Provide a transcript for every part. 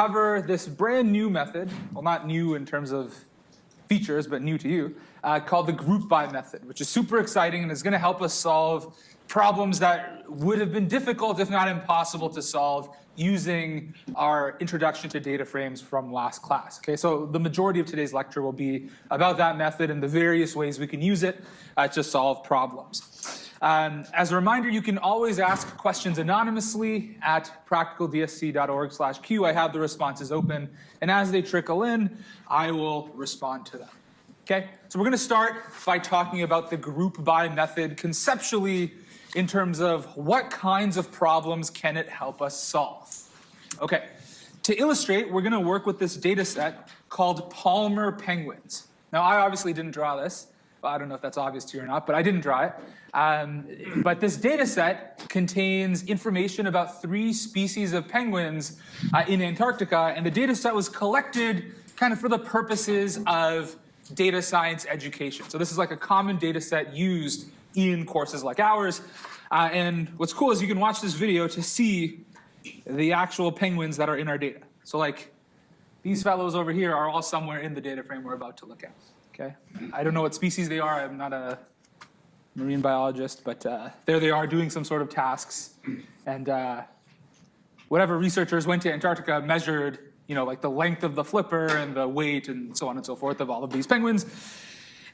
cover this brand new method, well, not new in terms of features, but new to you, called the group by method, which is super exciting and is going to help us solve problems that would have been difficult, if not impossible, to solve using our introduction to data frames from last class. Okay, so the majority of today's lecture will be about that method and the various ways we can use it to solve problems. As a reminder, you can always ask questions anonymously at practicaldsc.org/Q. I have the responses open, and as they trickle in, I will respond to them. Okay, so we're going to start by talking about the group by method conceptually in terms of what kinds of problems can it help us solve. Okay, to illustrate, we're going to work with this data set called Palmer penguins. Now, I obviously didn't draw this. Well, I don't know if that's obvious to you or not, but I didn't draw it. But this data set contains information about 3 species of penguins in Antarctica, and the data set was collected kind of for the purposes of data science education. So this is like a common data set used in courses like ours. And what's cool is you can watch this video to see the actual penguins that are in our data. So like these fellows over here are all somewhere in the data frame we're about to look at. Okay, I don't know what species they are. I'm not a marine biologist, but there they are doing some sort of tasks. And whatever researchers went to Antarctica measured, you know, like the length of the flipper and the weight and so on and so forth of all of these penguins.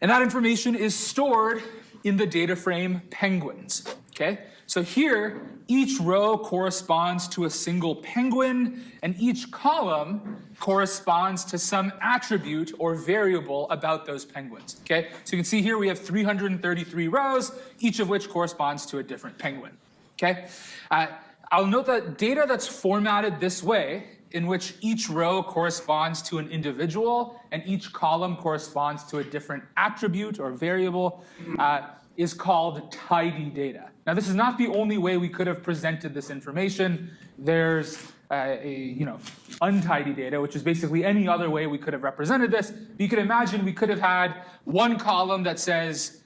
And that information is stored in the data frame penguins. Okay, so here, each row corresponds to a single penguin, and each column corresponds to some attribute or variable about those penguins. Okay, so you can see here we have 333 rows, each of which corresponds to a different penguin. Okay, I'll note that data that's formatted this way, in which each row corresponds to an individual and each column corresponds to a different attribute or variable, is called tidy data. Now, this is not the only way we could have presented this information. There's untidy data, which is basically any other way we could have represented this. You could imagine we could have had one column that says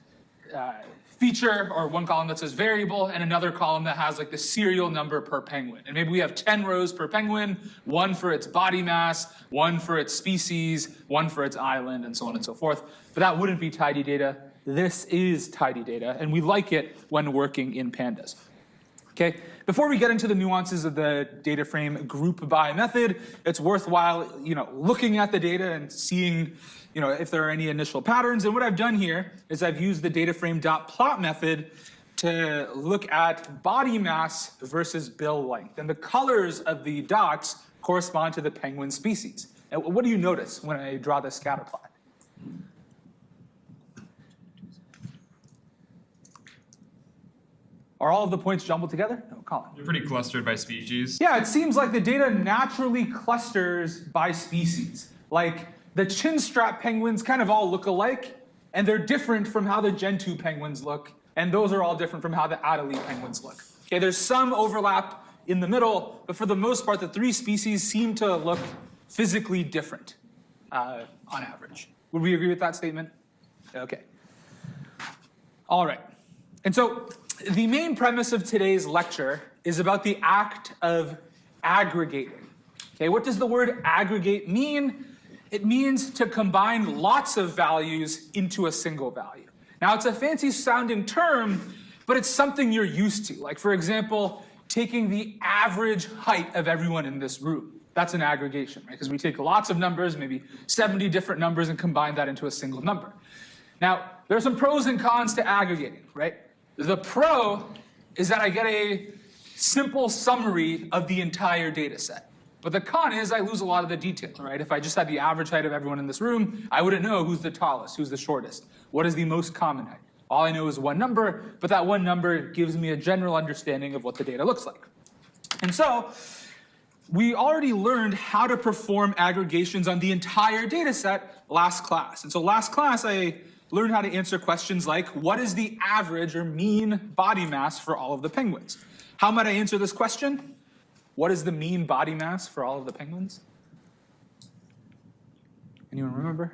feature, or one column that says variable, and another column that has like the serial number per penguin. And maybe we have 10 rows per penguin, one for its body mass, one for its species, one for its island, and so on and so forth. But that wouldn't be tidy data. This is tidy data, and we like it when working in pandas. Okay, before we get into the nuances of the data frame group by method, it's worthwhile, looking at the data and seeing, if there are any initial patterns. And what I've done here is I've used the data frame.plot method to look at body mass versus bill length, and the colors of the dots correspond to the penguin species. And what do you notice when I draw the scatter plot? Are all of the points jumbled together? No, Colin. They're pretty clustered by species. Yeah, it seems like the data naturally clusters by species. Like the chinstrap penguins kind of all look alike, and they're different from how the Gentoo penguins look, and those are all different from how the Adelie penguins look. Okay, there's some overlap in the middle, but for the most part, the 3 species seem to look physically different on average. Would we agree with that statement? Okay. All right. And so the main premise of today's lecture is about the act of aggregating. Okay, what does the word aggregate mean? It means to combine lots of values into a single value. Now, it's a fancy sounding term, but it's something you're used to. Like, for example, taking the average height of everyone in this room. That's an aggregation, right? Because we take lots of numbers, maybe 70 different numbers, and combine that into a single number. Now, there are some pros and cons to aggregating, right? The pro is that I get a simple summary of the entire data set. But the con is I lose a lot of the detail, right? If I just had the average height of everyone in this room, I wouldn't know who's the tallest, who's the shortest, what is the most common height. All I know is one number, but that one number gives me a general understanding of what the data looks like. And so we already learned how to perform aggregations on the entire data set last class. And so last class, I learned how to answer questions like, what is the average or mean body mass for all of the penguins? How might I answer this question? What is the mean body mass for all of the penguins? Anyone remember?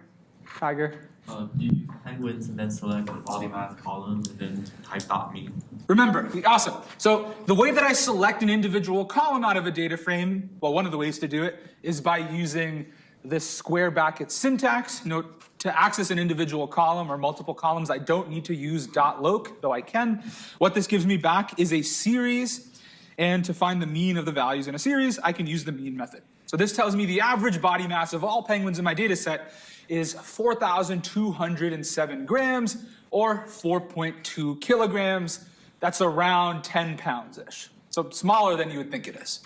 Tiger. You use penguins and then select the body mass column and then type .mean. Remember, awesome. So the way that I select an individual column out of a data frame, well, one of the ways to do it is by using this square bracket syntax. Note, to access an individual column or multiple columns, I don't need to use .loc, though I can. What this gives me back is a series, and to find the mean of the values in a series, I can use the mean method. So this tells me the average body mass of all penguins in my data set is 4,207 grams, or 4.2 kilograms. That's around 10 pounds-ish. So smaller than you would think it is.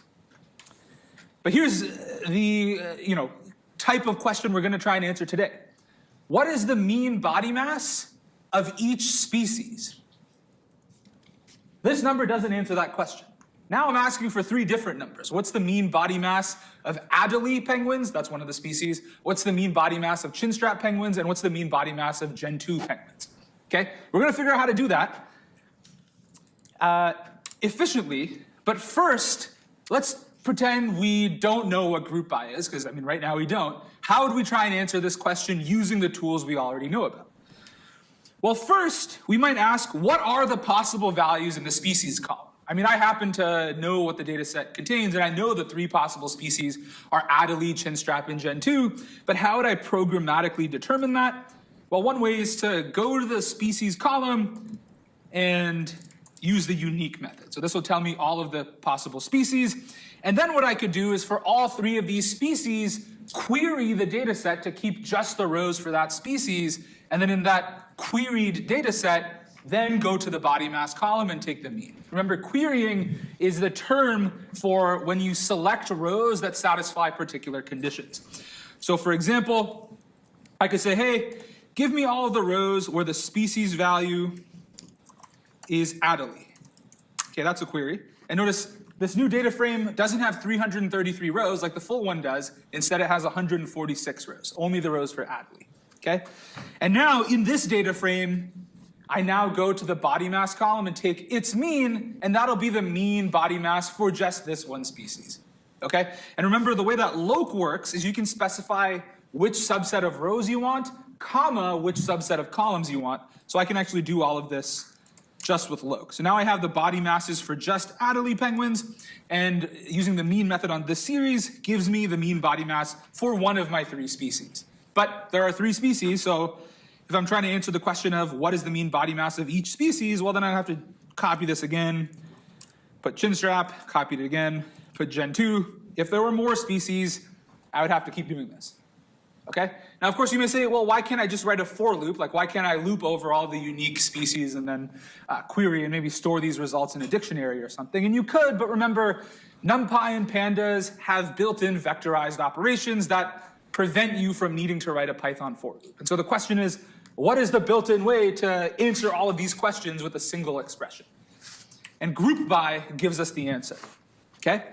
But here's the type of question we're going to try and answer today. What is the mean body mass of each species? This number doesn't answer that question. Now I'm asking for three different numbers. What's the mean body mass of Adelie penguins? That's one of the species. What's the mean body mass of chinstrap penguins? And what's the mean body mass of Gen 2 penguins? Okay, we're going to figure out how to do that efficiently. But first, let's pretend we don't know what group by is, because right now we don't. How would we try and answer this question using the tools we already know about? Well, first, we might ask, what are the possible values in the species column? I happen to know what the data set contains, and I know the three possible species are Adelie, chinstrap, and Gen 2, but how would I programmatically determine that? Well, one way is to go to the species column and use the unique method. So this will tell me all of the possible species, and then what I could do is for all three of these species, query the data set to keep just the rows for that species, and then in that queried data set, then go to the body mass column and take the mean. Remember, querying is the term for when you select rows that satisfy particular conditions. So for example, I could say, hey, give me all of the rows where the species value is Adelie. Okay, that's a query. And notice this new data frame doesn't have 333 rows like the full one does. Instead, it has 146 rows, only the rows for Adelie. Okay? And now in this data frame, I now go to the body mass column and take its mean, and that'll be the mean body mass for just this one species. Okay? And remember, the way that loc works is you can specify which subset of rows you want, comma, which subset of columns you want. So I can actually do all of this just with loc. So now I have the body masses for just Adelie penguins, and using the mean method on this series gives me the mean body mass for one of my three species. But there are three species, so if I'm trying to answer the question of what is the mean body mass of each species, well, then I have to copy this again, put chinstrap, copy it again, put Gen 2. If there were more species, I would have to keep doing this. Okay? Now, of course, you may say, well, why can't I just write a for loop? Like, why can't I loop over all the unique species and then query and maybe store these results in a dictionary or something? And you could, but remember, NumPy and pandas have built-in vectorized operations that prevent you from needing to write a Python for loop. And so the question is, what is the built-in way to answer all of these questions with a single expression? And group by gives us the answer. Okay?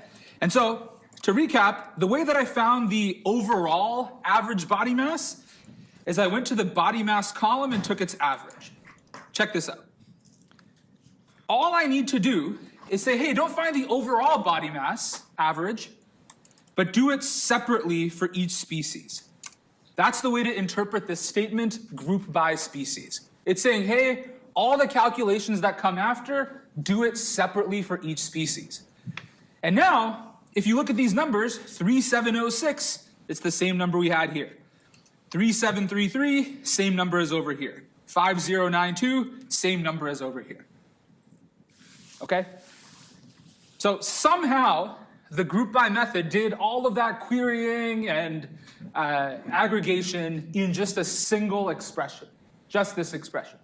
And so, to recap, the way that I found the overall average body mass is I went to the body mass column and took its average. Check this out. All I need to do is say, hey, don't find the overall body mass average, but do it separately for each species. That's the way to interpret this statement, group by species. It's saying, hey, all the calculations that come after, do it separately for each species. And now, if you look at these numbers, 3706, it's the same number we had here. 3733, same number as over here. 5092, same number as over here. Okay? So somehow, the group by method did all of that querying and aggregation in just a single expression, just this expression.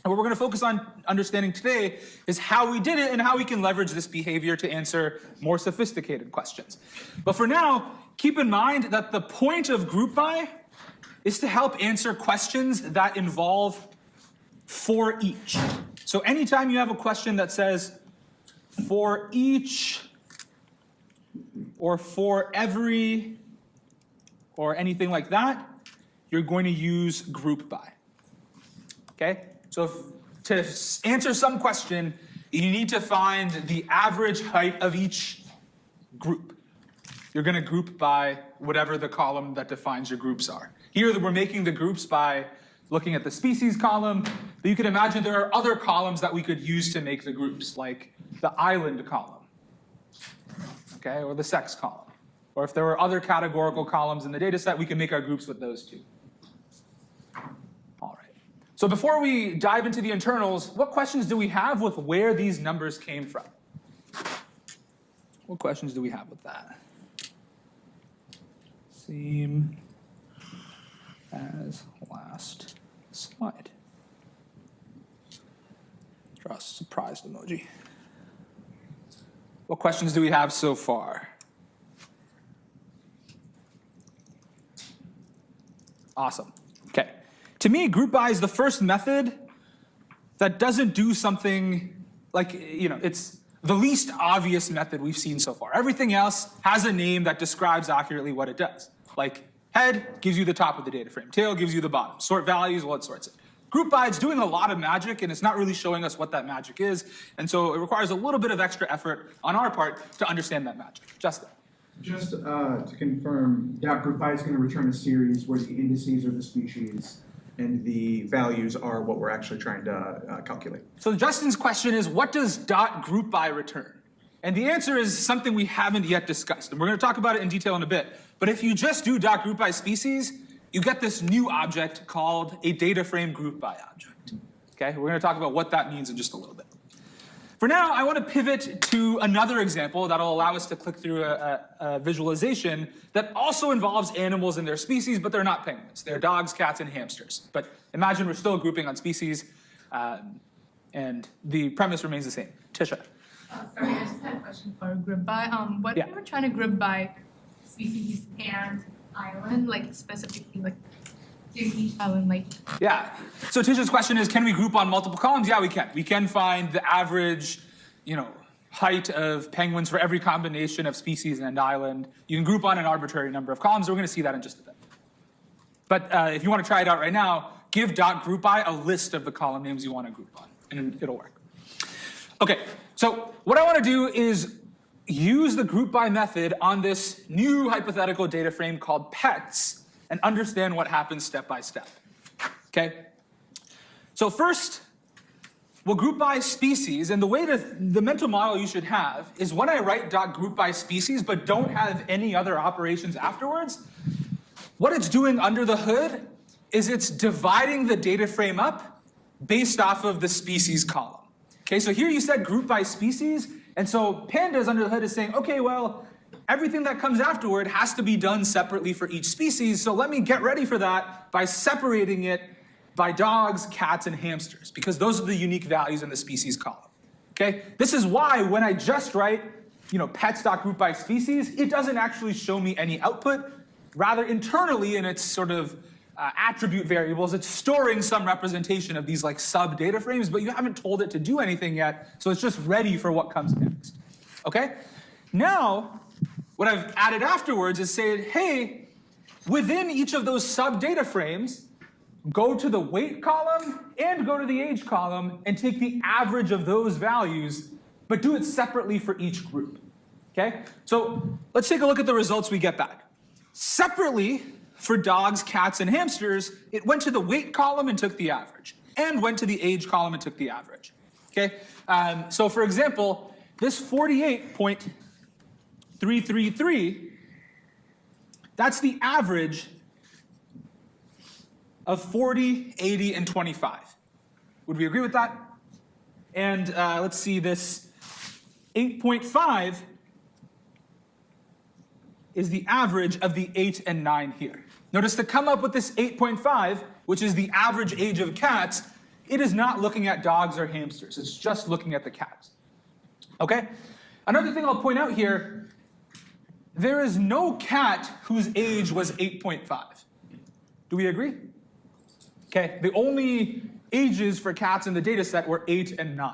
And what we're going to focus on understanding today is how we did it and how we can leverage this behavior to answer more sophisticated questions. But for now, keep in mind that the point of group by is to help answer questions that involve for each. So anytime you have a question that says for each or for every or anything like that, you're going to use group by. Okay? So to answer some question, you need to find the average height of each group. you're going to group by whatever the column that defines your groups are. Here we're making the groups by looking at the species column, but you can imagine there are other columns that we could use to make the groups, like the island column, okay, or the sex column. Or if there were other categorical columns in the data set, we can make our groups with those too. All right. So before we dive into the internals, what questions do we have with where these numbers came from? What questions do we have with that? Same as last slide. Draw a surprised emoji. What questions do we have so far? Awesome. Okay. To me, group by is the first method that doesn't do something like, it's the least obvious method we've seen so far. Everything else has a name that describes accurately what it does. Like head gives you the top of the data frame, tail gives you the bottom, sort values, well, it sorts it. Group by is doing a lot of magic, and it's not really showing us what that magic is, and so it requires a little bit of extra effort on our part to understand that magic. Justin. Just to confirm, group by is going to return a series where the indices are the species and the values are what we're actually trying to calculate. So Justin's question is, what does .group by return? And the answer is something we haven't yet discussed, and we're going to talk about it in detail in a bit. But if you just do .group by species, you get this new object called a data frame group by object. Okay, we're going to talk about what that means in just a little bit. For now, I want to pivot to another example that'll allow us to click through a visualization that also involves animals and their species, but they're not penguins. They're dogs, cats, and hamsters. But imagine we're still grouping on species, and the premise remains the same. Tisha. Sorry, I just had a question for group by. What if we were trying to group by species and island, like specifically, like each island, like? Yeah. So Tisha's question is, can we group on multiple columns? Yeah, we can. We can find the average, height of penguins for every combination of species and island. You can group on an arbitrary number of columns. We're going to see that in just a bit. But if you want to try it out right now, give .group by a list of the column names you want to group on, and it'll work. Okay. So what I want to do is use the group by method on this new hypothetical data frame called pets and understand what happens step by step. Okay? So first, we'll group by species, and the mental model you should have is when I write .group by species but don't have any other operations afterwards, what it's doing under the hood is it's dividing the data frame up based off of the species column. Okay, so here you said group by species, and so pandas under the hood is saying, okay, well, everything that comes afterward has to be done separately for each species, so let me get ready for that by separating it by dogs, cats, and hamsters, because those are the unique values in the species column. Okay, this is why when I just write, pets.group by species, it doesn't actually show me any output. Rather, internally in its sort of attribute variables, it's storing some representation of these like sub data frames, but you haven't told it to do anything yet, so it's just ready for what comes next. Okay? Now, what I've added afterwards is saying, hey, within each of those sub data frames, go to the weight column and go to the age column and take the average of those values, but do it separately for each group. Okay? So let's take a look at the results we get back. Separately, for dogs, cats, and hamsters, it went to the weight column and took the average, and went to the age column and took the average. Okay? So for example, this 48.333, that's the average of 40, 80, and 25. Would we agree with that? And let's see, this 8.5 is the average of the 8 and 9 here. Notice to come up with this 8.5, which is the average age of cats, it is not looking at dogs or hamsters. It's just looking at the cats. Okay? Another thing I'll point out here, there is no cat whose age was 8.5. Do we agree? Okay, the only ages for cats in the data set were 8 and 9,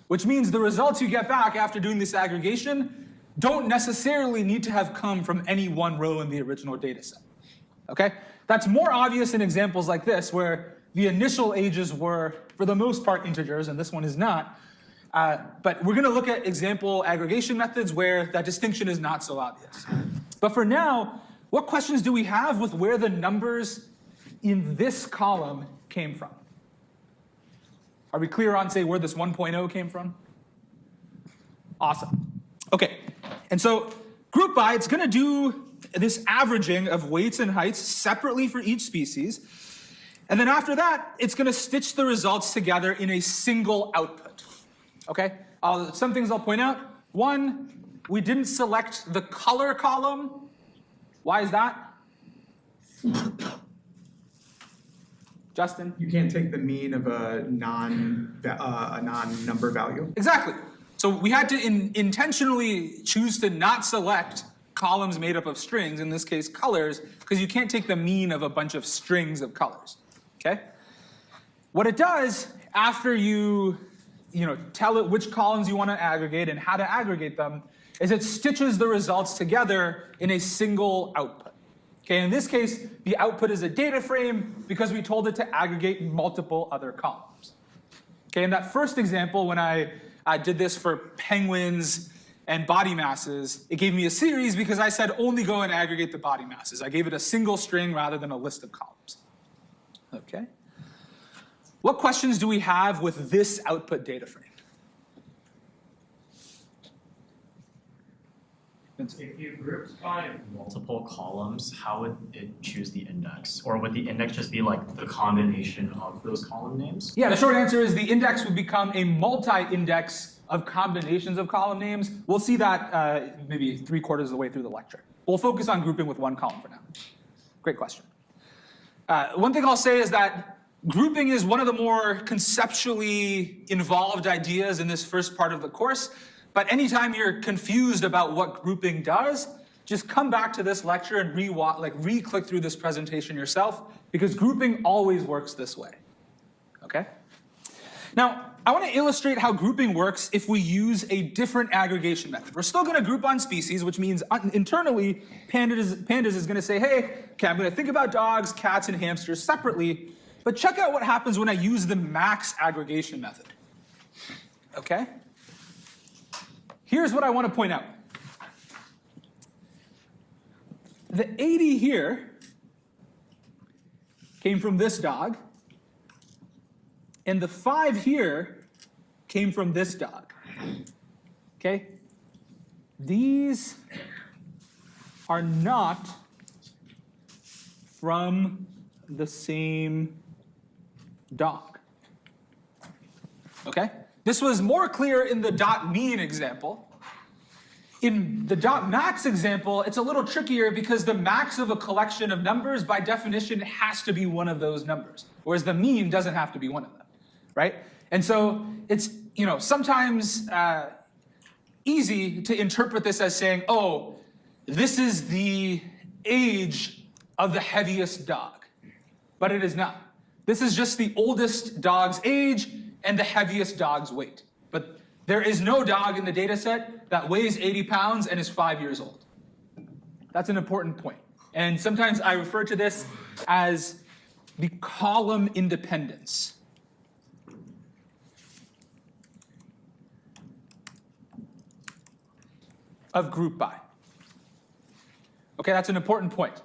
which means the results you get back after doing this aggregation don't necessarily need to have come from any one row in the original data set. Okay? That's more obvious in examples like this, where the initial ages were, for the most part, integers, and this one is not. But we're going to look at example aggregation methods where that distinction is not so obvious. But for now, what questions do we have with where the numbers in this column came from? Are we clear on, say, where this 1.0 came from? Awesome. Okay, and so group by, it's going to do this averaging of weights and heights separately for each species. And then after that, it's going to stitch the results together in a single output. Okay, some things I'll point out. One, we didn't select the color column. Why is that? Justin? You can't take the mean of a non-number value. Exactly. So we had to intentionally choose to not select columns made up of strings, in this case colors, because you can't take the mean of a bunch of strings of colors. Okay? What it does, after you tell it which columns you want to aggregate and how to aggregate them, is it stitches the results together in a single output. Okay, in this case, the output is a data frame because we told it to aggregate multiple other columns. Okay, in that first example, when I did this for penguins and body masses, it gave me a series because I said only go and aggregate the body masses. I gave it a single string rather than a list of columns. Okay. What questions do we have with this output data frame? If you grouped by multiple columns, how would it choose the index? Or would the index just be like the combination of those column names? Yeah, the short answer is the index would become a multi-index of combinations of column names. We'll see that maybe 3/4 of the way through the lecture. We'll focus on grouping with one column for now. Great question. One thing I'll say is that grouping is one of the more conceptually involved ideas in this first part of the course. But anytime you're confused about what grouping does, just come back to this lecture and re-click through this presentation yourself, because grouping always works this way. Okay? Now, I want to illustrate how grouping works if we use a different aggregation method. We're still going to group on species, which means internally, Pandas is going to say, hey, okay, I'm going to think about dogs, cats, and hamsters separately, but check out what happens when I use the max aggregation method. Okay? Here's what I want to point out. The 80 here came from this dog, and the 5 here came from this dog. Okay? These are not from the same dog. Okay? This was more clear in the dot mean example. In the dot max example, it's a little trickier because the max of a collection of numbers, by definition, has to be one of those numbers, whereas the mean doesn't have to be one of them, right? And so it's, sometimes easy to interpret this as saying, oh, this is the age of the heaviest dog, but it is not. This is just the oldest dog's age and the heaviest dog's weight. But there is no dog in the data set that weighs 80 pounds and is 5 years old. That's an important point. And sometimes I refer to this as the column independence. Of group by. Okay, that's an important point.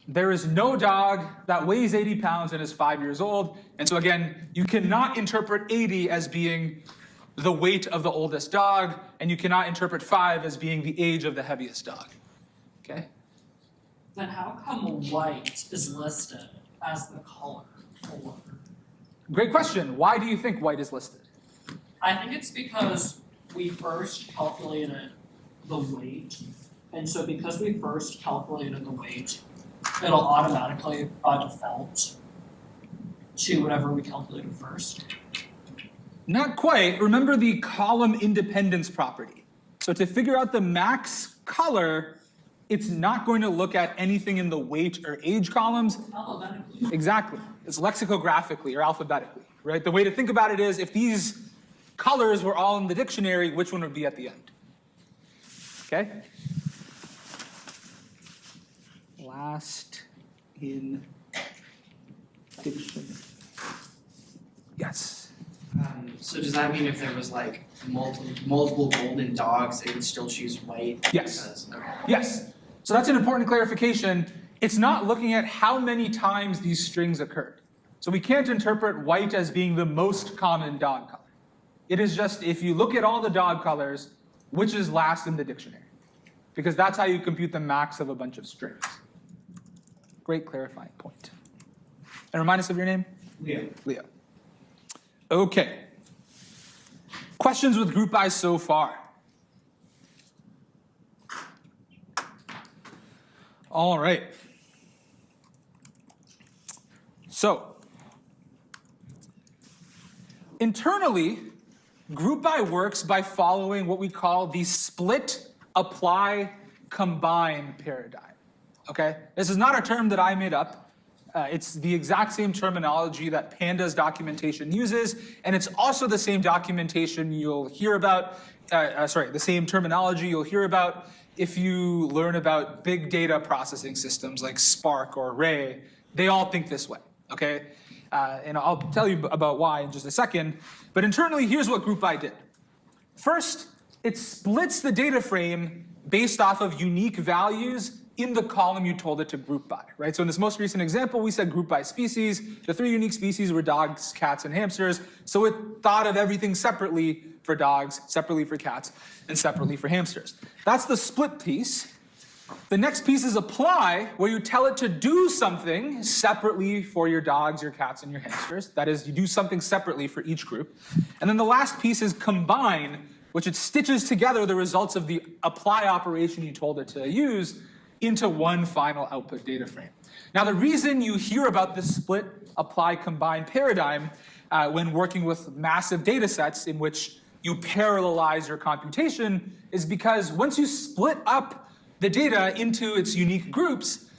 There is no dog that weighs 80 pounds and is 5 years old. And so again, you cannot interpret 80 as being the weight of the oldest dog, and you cannot interpret 5 as being the age of the heaviest dog. Okay? Then how come white is listed as the color for? Great question. Why do you think white is listed? I think it's because we first calculated the weight, and so because we first calculated the weight, it'll automatically default to whatever we calculated first. Not quite. Remember the column independence property. So to figure out the max color, it's not going to look at anything in the weight or age columns. Alphabetically. Exactly. It's lexicographically or alphabetically, right? The way to think about it is if these colors were all in the dictionary, which one would be at the end? Okay? Last in dictionary. Yes. So does that mean if there was like multiple golden dogs, it would still choose white? Yes. Because, okay. Yes. So that's an important clarification. It's not looking at how many times these strings occurred. So we can't interpret white as being the most common dog color. It is just, if you look at all the dog colors, which is last in the dictionary? Because that's how you compute the max of a bunch of strings. Great clarifying point. And remind us of your name? Leo. Leo. Okay. Questions with group by so far? All right. So, internally, group by works by following what we call the split, apply, combine paradigm. Okay? This is not a term that I made up. It's the exact same terminology that Panda's documentation uses, and it's also the same documentation you'll hear about, the same terminology you'll hear about if you learn about big data processing systems like Spark or Ray. They all think this way, okay? And I'll tell you about why in just a second, but internally, here's what group by did. First, it splits the data frame based off of unique values in the column you told it to group by, right? So in this most recent example, we said group by species. The 3 unique species were dogs, cats, and hamsters. So it thought of everything separately for dogs, separately for cats, and separately for hamsters. That's the split piece. The next piece is apply, where you tell it to do something separately for your dogs, your cats, and your hamsters. That is, you do something separately for each group. And then the last piece is combine, which it stitches together the results of the apply operation you told it to use into one final output data frame. Now, the reason you hear about this split, apply, combine paradigm when working with massive data sets in which you parallelize your computation is because once you split up the data into its unique groups,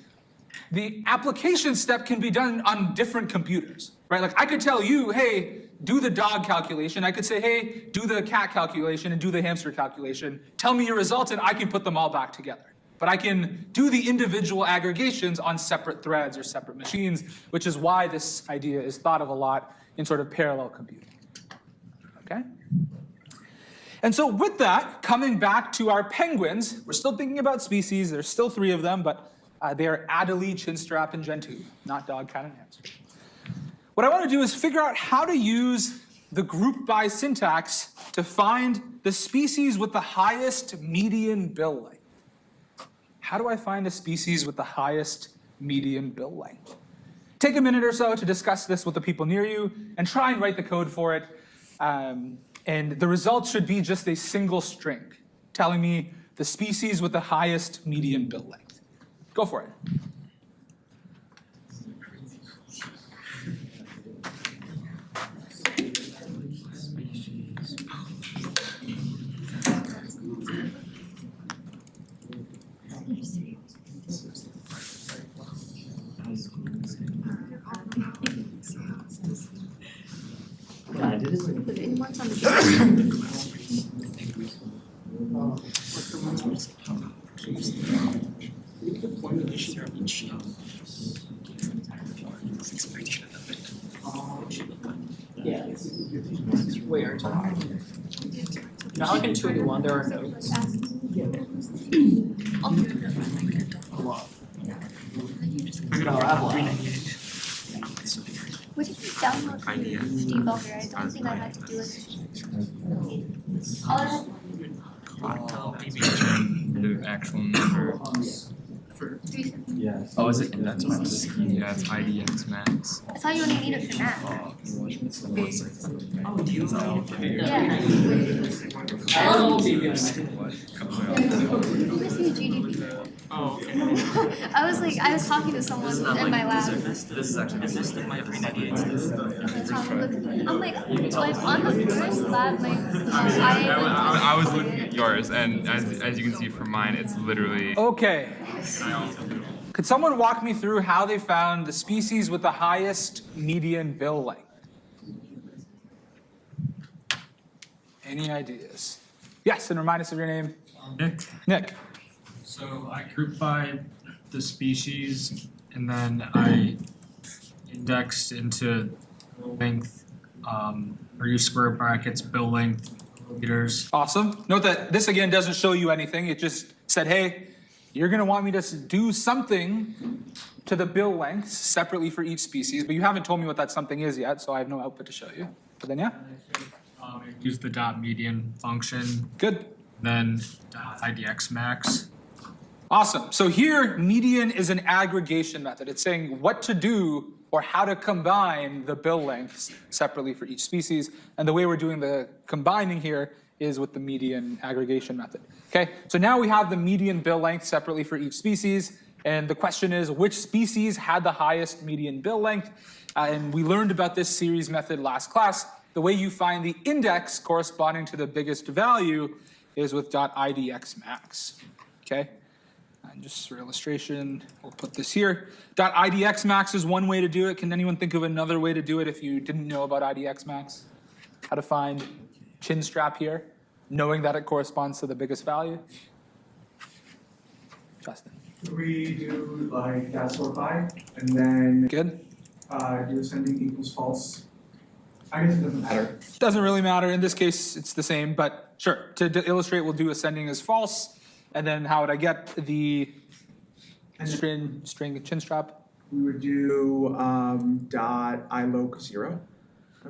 the application step can be done on different computers, right? Like I could tell you, hey, do the dog calculation. I could say, hey, do the cat calculation and do the hamster calculation. Tell me your results and I can put them all back together. But I can do the individual aggregations on separate threads or separate machines, which is why this idea is thought of a lot in sort of parallel computing. Okay? And so with that, coming back to our penguins, we're still thinking about species. There's still 3 of them, but they are Adelie, Chinstrap, and Gentoo, not dog, cat, and hamster. What I want to do is figure out how to use the group by syntax to find the species with the highest median bill length. How do I find a species with the highest median bill length? Take a minute or so to discuss this with the people near you and try and write the code for it. And the result should be just a single string telling me the species with the highest median bill length. Go for it. Yeah. Where? Now how can 2 to 1 there are nodes? What did you download from the debugger? I don't think I had to do it. Maybe the actual number. Oh, is it index max? Yeah, it's IDX max. I thought you only needed for math. Oh, do you know? Yeah. Who is your GDP? Oh, okay. I was talking to someone in my lab. This is actually nested my 398. I'm like on the first lab, I was looking at yours, and as you can see from mine, it's literally. Okay. Could someone walk me through how they found the species with the highest median bill length? Any ideas? Yes, and remind us of your name. Nick. Nick. So I group by the species and then I indexed into length, or use square brackets, bill length, meters. Awesome. Note that this again doesn't show you anything. It just said, hey, you're going to want me to do something to the bill lengths separately for each species, but you haven't told me what that something is yet, so I have no output to show you. But then, yeah, Use the dot median function, good. then IDX max. Awesome. So here, median is an aggregation method. It's saying what to do or how to combine the bill lengths separately for each species. And the way we're doing the combining here is with the median aggregation method. Okay, so now we have the median bill length separately for each species. And the question is, which species had the highest median bill length? And we learned about this series method last class. The way you find the index corresponding to the biggest value is with .idx max. Okay, and just for illustration, we'll put this here. .idx max is one way to do it. Can anyone think of another way to do it if you didn't know about IDX max? How to find chin strap here, knowing that it corresponds to the biggest value? Justin. We do like sort by, and then Good. Do ascending equals false. I guess it doesn't matter. Doesn't really matter. In this case, it's the same, but sure. To illustrate, we'll do ascending as false, and then how would I get the string chin strap? We would do dot iloc 0.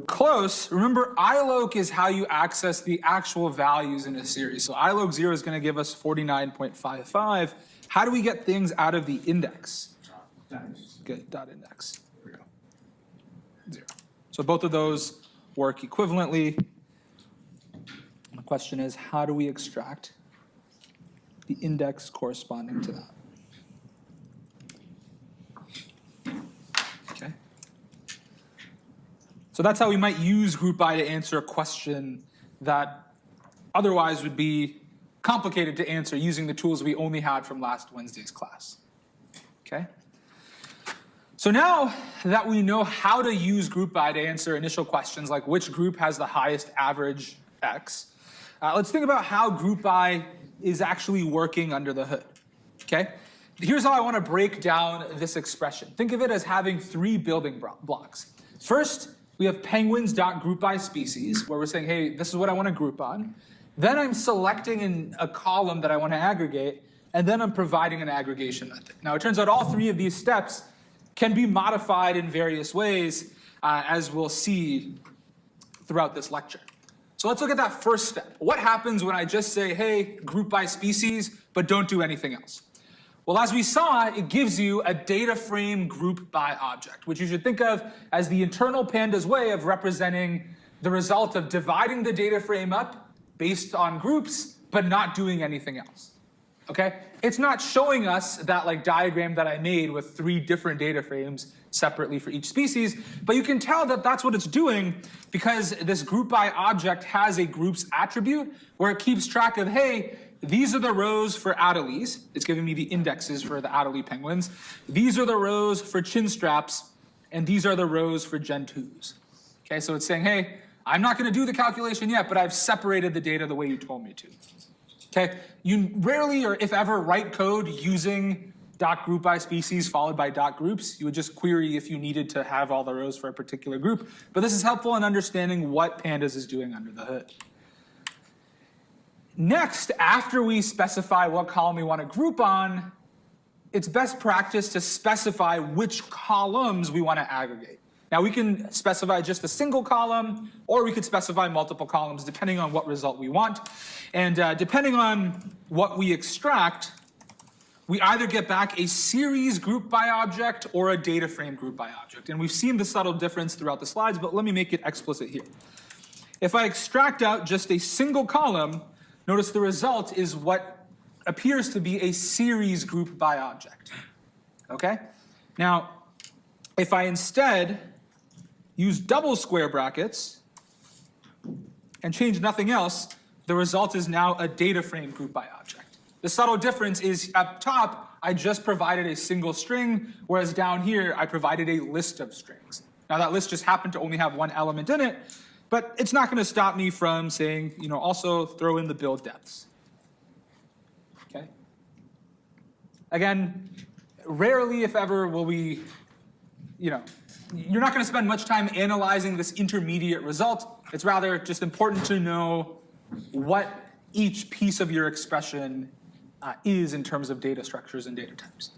Close. Remember, iloc is how you access the actual values in a series. So iloc 0 is going to give us 49.55. How do we get things out of the index? Good. Dot index. There we go. 0. So both of those work equivalently. The question is, how do we extract the index corresponding to that? Okay. So that's how we might use group by to answer a question that otherwise would be complicated to answer using the tools we only had from last Wednesday's class. Okay? So now that we know how to use group by to answer initial questions like which group has the highest average X, let's think about how group by is actually working under the hood. Okay? Here's how I want to break down this expression. Think of it as having 3 building blocks. First, we have penguins.groupBySpecies, where we're saying, hey, this is what I want to group on. Then I'm selecting a column that I want to aggregate, and then I'm providing an aggregation method. Now, it turns out all 3 of these steps can be modified in various ways, as we'll see throughout this lecture. So let's look at that first step. What happens when I just say, hey, group by species, but don't do anything else? Well, as we saw, it gives you a data frame group by object, which you should think of as the internal pandas way of representing the result of dividing the data frame up based on groups, but not doing anything else. Okay? It's not showing us that like diagram that I made with 3 different data frames separately for each species, but you can tell that that's what it's doing because this group by object has a groups attribute where it keeps track of, hey, these are the rows for Adeles. It's giving me the indexes for the Adelie penguins. These are the rows for chin straps, and these are the rows for Gentoos. Okay, so it's saying, hey, I'm not going to do the calculation yet, but I've separated the data the way you told me to. Okay, you rarely or if ever write code using .group by species followed by .groups. You would just query if you needed to have all the rows for a particular group. But this is helpful in understanding what pandas is doing under the hood. Next, after we specify what column we want to group on, it's best practice to specify which columns we want to aggregate. Now we can specify just a single column, or we could specify multiple columns depending on what result we want. And depending on what we extract, we either get back a series group by object or a data frame group by object. And we've seen the subtle difference throughout the slides, but let me make it explicit here. If I extract out just a single column, notice the result is what appears to be a series group by object. Okay? Now, if I instead use double square brackets and change nothing else, the result is now a data frame group by object. The subtle difference is up top, I just provided a single string, whereas down here, I provided a list of strings. Now that list just happened to only have one element in it, but it's not going to stop me from saying, also throw in the build depths. Okay? Again, rarely, if ever, will we, you're not going to spend much time analyzing this intermediate result. It's rather just important to know what each piece of your expression is in terms of data structures and data types.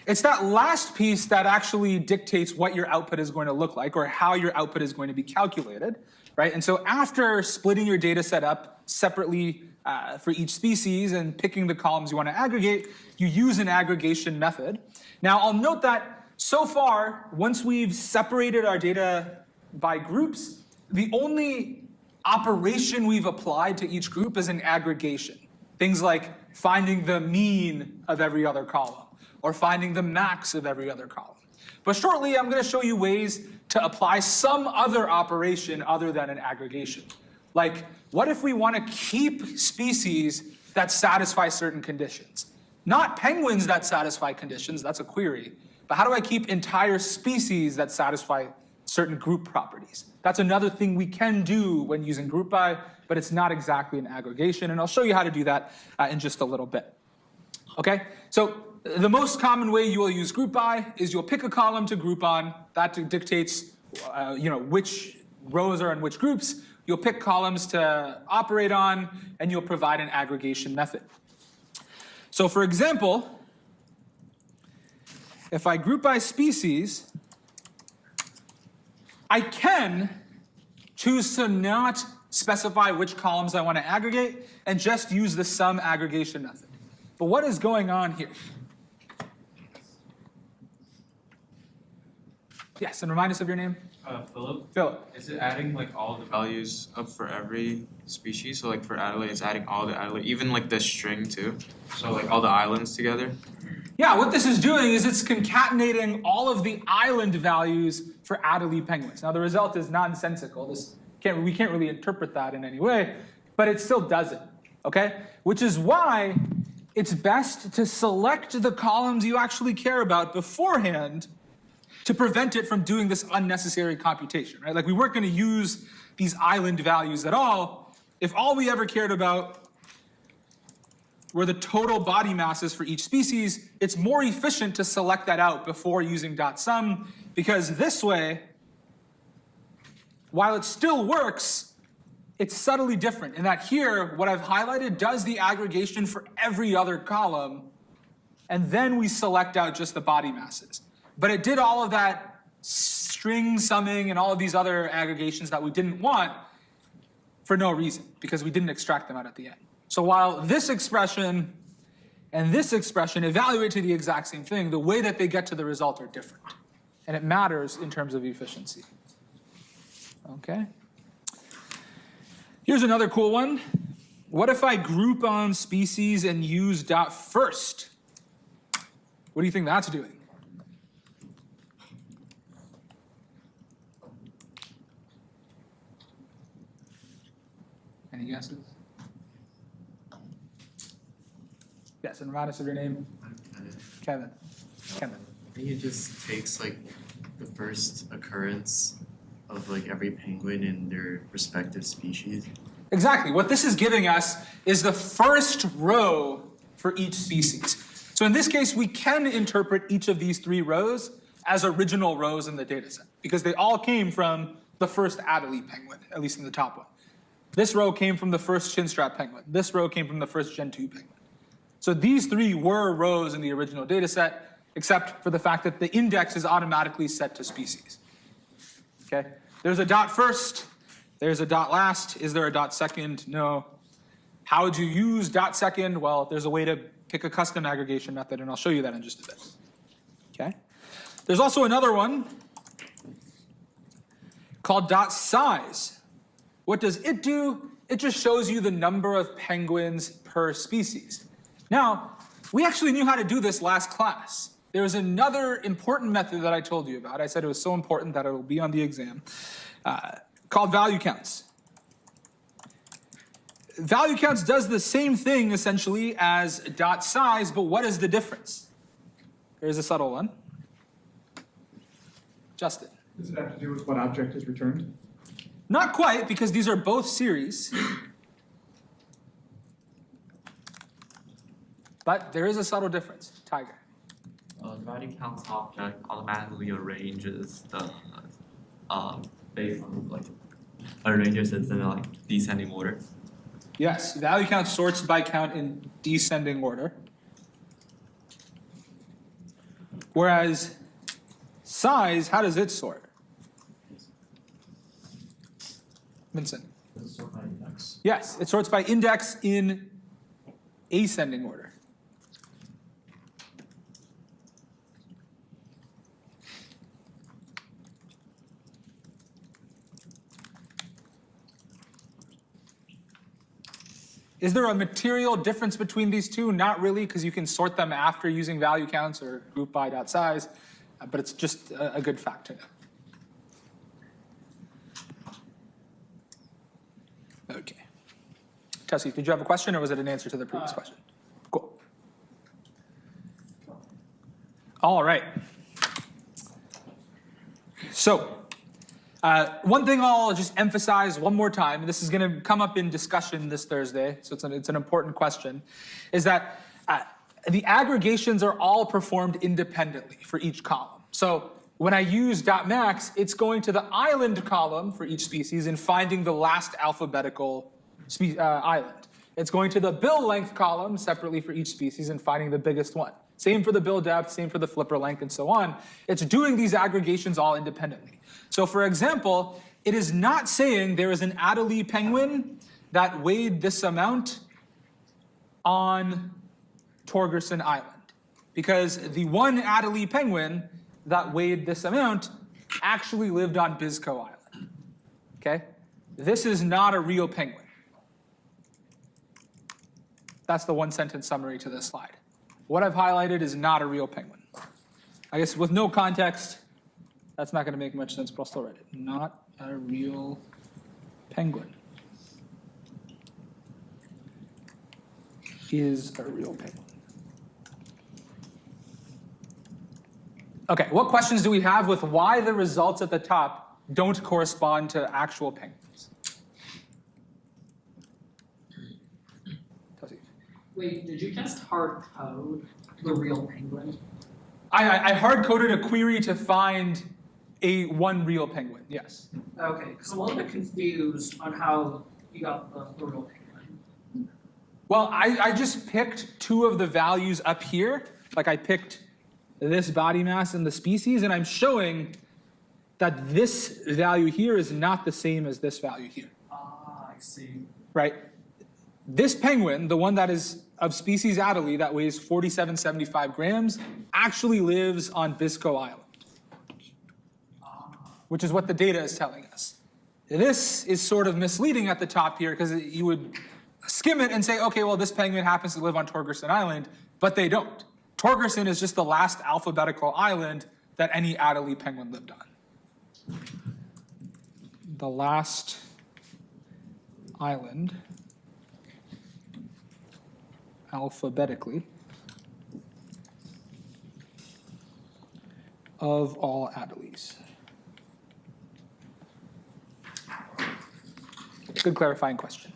It's that last piece that actually dictates what your output is going to look like or how your output is going to be calculated, right? And so after splitting your data set up separately for each species and picking the columns you want to aggregate, you use an aggregation method. Now, I'll note that so far, once we've separated our data by groups, the only operation we've applied to each group is an aggregation. Things like finding the mean of every other column, or finding the max of every other column. But shortly, I'm going to show you ways to apply some other operation other than an aggregation. Like, what if we want to keep species that satisfy certain conditions? Not penguins that satisfy conditions, that's a query, but how do I keep entire species that satisfy certain group properties? That's another thing we can do when using group by, but it's not exactly an aggregation, and I'll show you how to do that in just a little bit. Okay, so the most common way you will use group by is you'll pick a column to group on. That dictates which rows are in which groups. You'll pick columns to operate on, and you'll provide an aggregation method. So for example, if I group by species, I can choose to not specify which columns I want to aggregate and just use the sum aggregation method. But what is going on here? Yes, and remind us of your name. Philip. Philip. Is it adding like all the values up for every species? So like for Adelaide, it's adding all the Adelaide, even like the string too. So like all the islands together. Yeah, what this is doing is it's concatenating all of the island values for Adelaide penguins. Now the result is nonsensical. We can't really interpret that in any way, but it still does it, okay? Which is why it's best to select the columns you actually care about beforehand to prevent it from doing this unnecessary computation, right? Like we weren't going to use these island values at all if all we ever cared about were the total body masses for each species. It's more efficient to select that out before using .sum, because this way, while it still works, it's subtly different in that here, what I've highlighted does the aggregation for every other column, and then we select out just the body masses. But it did all of that string summing and all of these other aggregations that we didn't want for no reason, because we didn't extract them out at the end. So while this expression and this expression evaluate to the exact same thing, the way that they get to the result are different. And it matters in terms of efficiency. Okay. Here's another cool one. What if I group on species and use dot first? What do you think that's doing? Any guesses? Yes, and remind us of your name. Kevin. Kevin. I think it just takes like the first occurrence of like every penguin in their respective species. Exactly. What this is giving us is the first row for each species. So in this case, we can interpret each of these three rows as original rows in the data set, because they all came from the first Adelaide penguin, at least in the top one. This row came from the first chinstrap penguin. This row came from the first Gen 2 penguin. So these three were rows in the original data set, except for the fact that the index is automatically set to species. Okay? There's a dot first, there's a dot last. Is there a dot second? No. How would you use dot second? Well, there's a way to pick a custom aggregation method, and I'll show you that in just a bit. Okay? There's also another one called dot size. What does it do? It just shows you the number of penguins per species. Now, we actually knew how to do this last class. There was another important method that I told you about. I said it was so important that it will be on the exam, called value counts. Value counts does the same thing essentially as dot size, but what is the difference? There's a subtle one. Justin. Does it have to do with what object is returned? Not quite, because these are both series. But there is a subtle difference. Tiger. The value counts object automatically arranges the based on like arranges it in like descending order. Yes, value count sorts by count in descending order. Whereas size, how does it sort? Vincent? Does it sort by index? Yes, it sorts by index in ascending order. Is there a material difference between these two? Not really, because you can sort them after using value counts or group by dot size, but it's just a good fact to know. Okay. Tessie, did you have a question or was it an answer to the previous question? Cool. All right. So, one thing I'll just emphasize one more time, and this is going to come up in discussion this Thursday, so it's an important question, is that the aggregations are all performed independently for each column. So when I use .max, it's going to the island column for each species and finding the last alphabetical island. It's going to the bill length column separately for each species and finding the biggest one. Same for the bill depth, same for the flipper length, and so on. It's doing these aggregations all independently. So for example, it is not saying there is an Adelie penguin that weighed this amount on Torgerson Island, because the one Adelie penguin that weighed this amount actually lived on Biscoe Island. Okay? This is not a real penguin. That's the one sentence summary to this slide. What I've highlighted is not a real penguin. I guess with no context, that's not going to make much sense, but I'll still write it. Not a real penguin is a real penguin. Okay, what questions do we have with why the results at the top don't correspond to actual penguins? Wait, did you just hard code the real penguin? I hard-coded a query to find one real penguin, yes. Okay, because I'm a little bit confused on how you got the real penguin. Well, I just picked two of the values up here. Like I picked this body mass and the species, and I'm showing that this value here is not the same as this value here. Ah, I see. Right? This penguin, the one that is of species Adelie that weighs 4775 grams, actually lives on Biscoe Island, which is what the data is telling us. This is sort of misleading at the top here because you would skim it and say, okay, well, this penguin happens to live on Torgerson Island, but they don't. Torgerson is just the last alphabetical island that any Adelie penguin lived on. The last island alphabetically of all Adelies. Good clarifying question.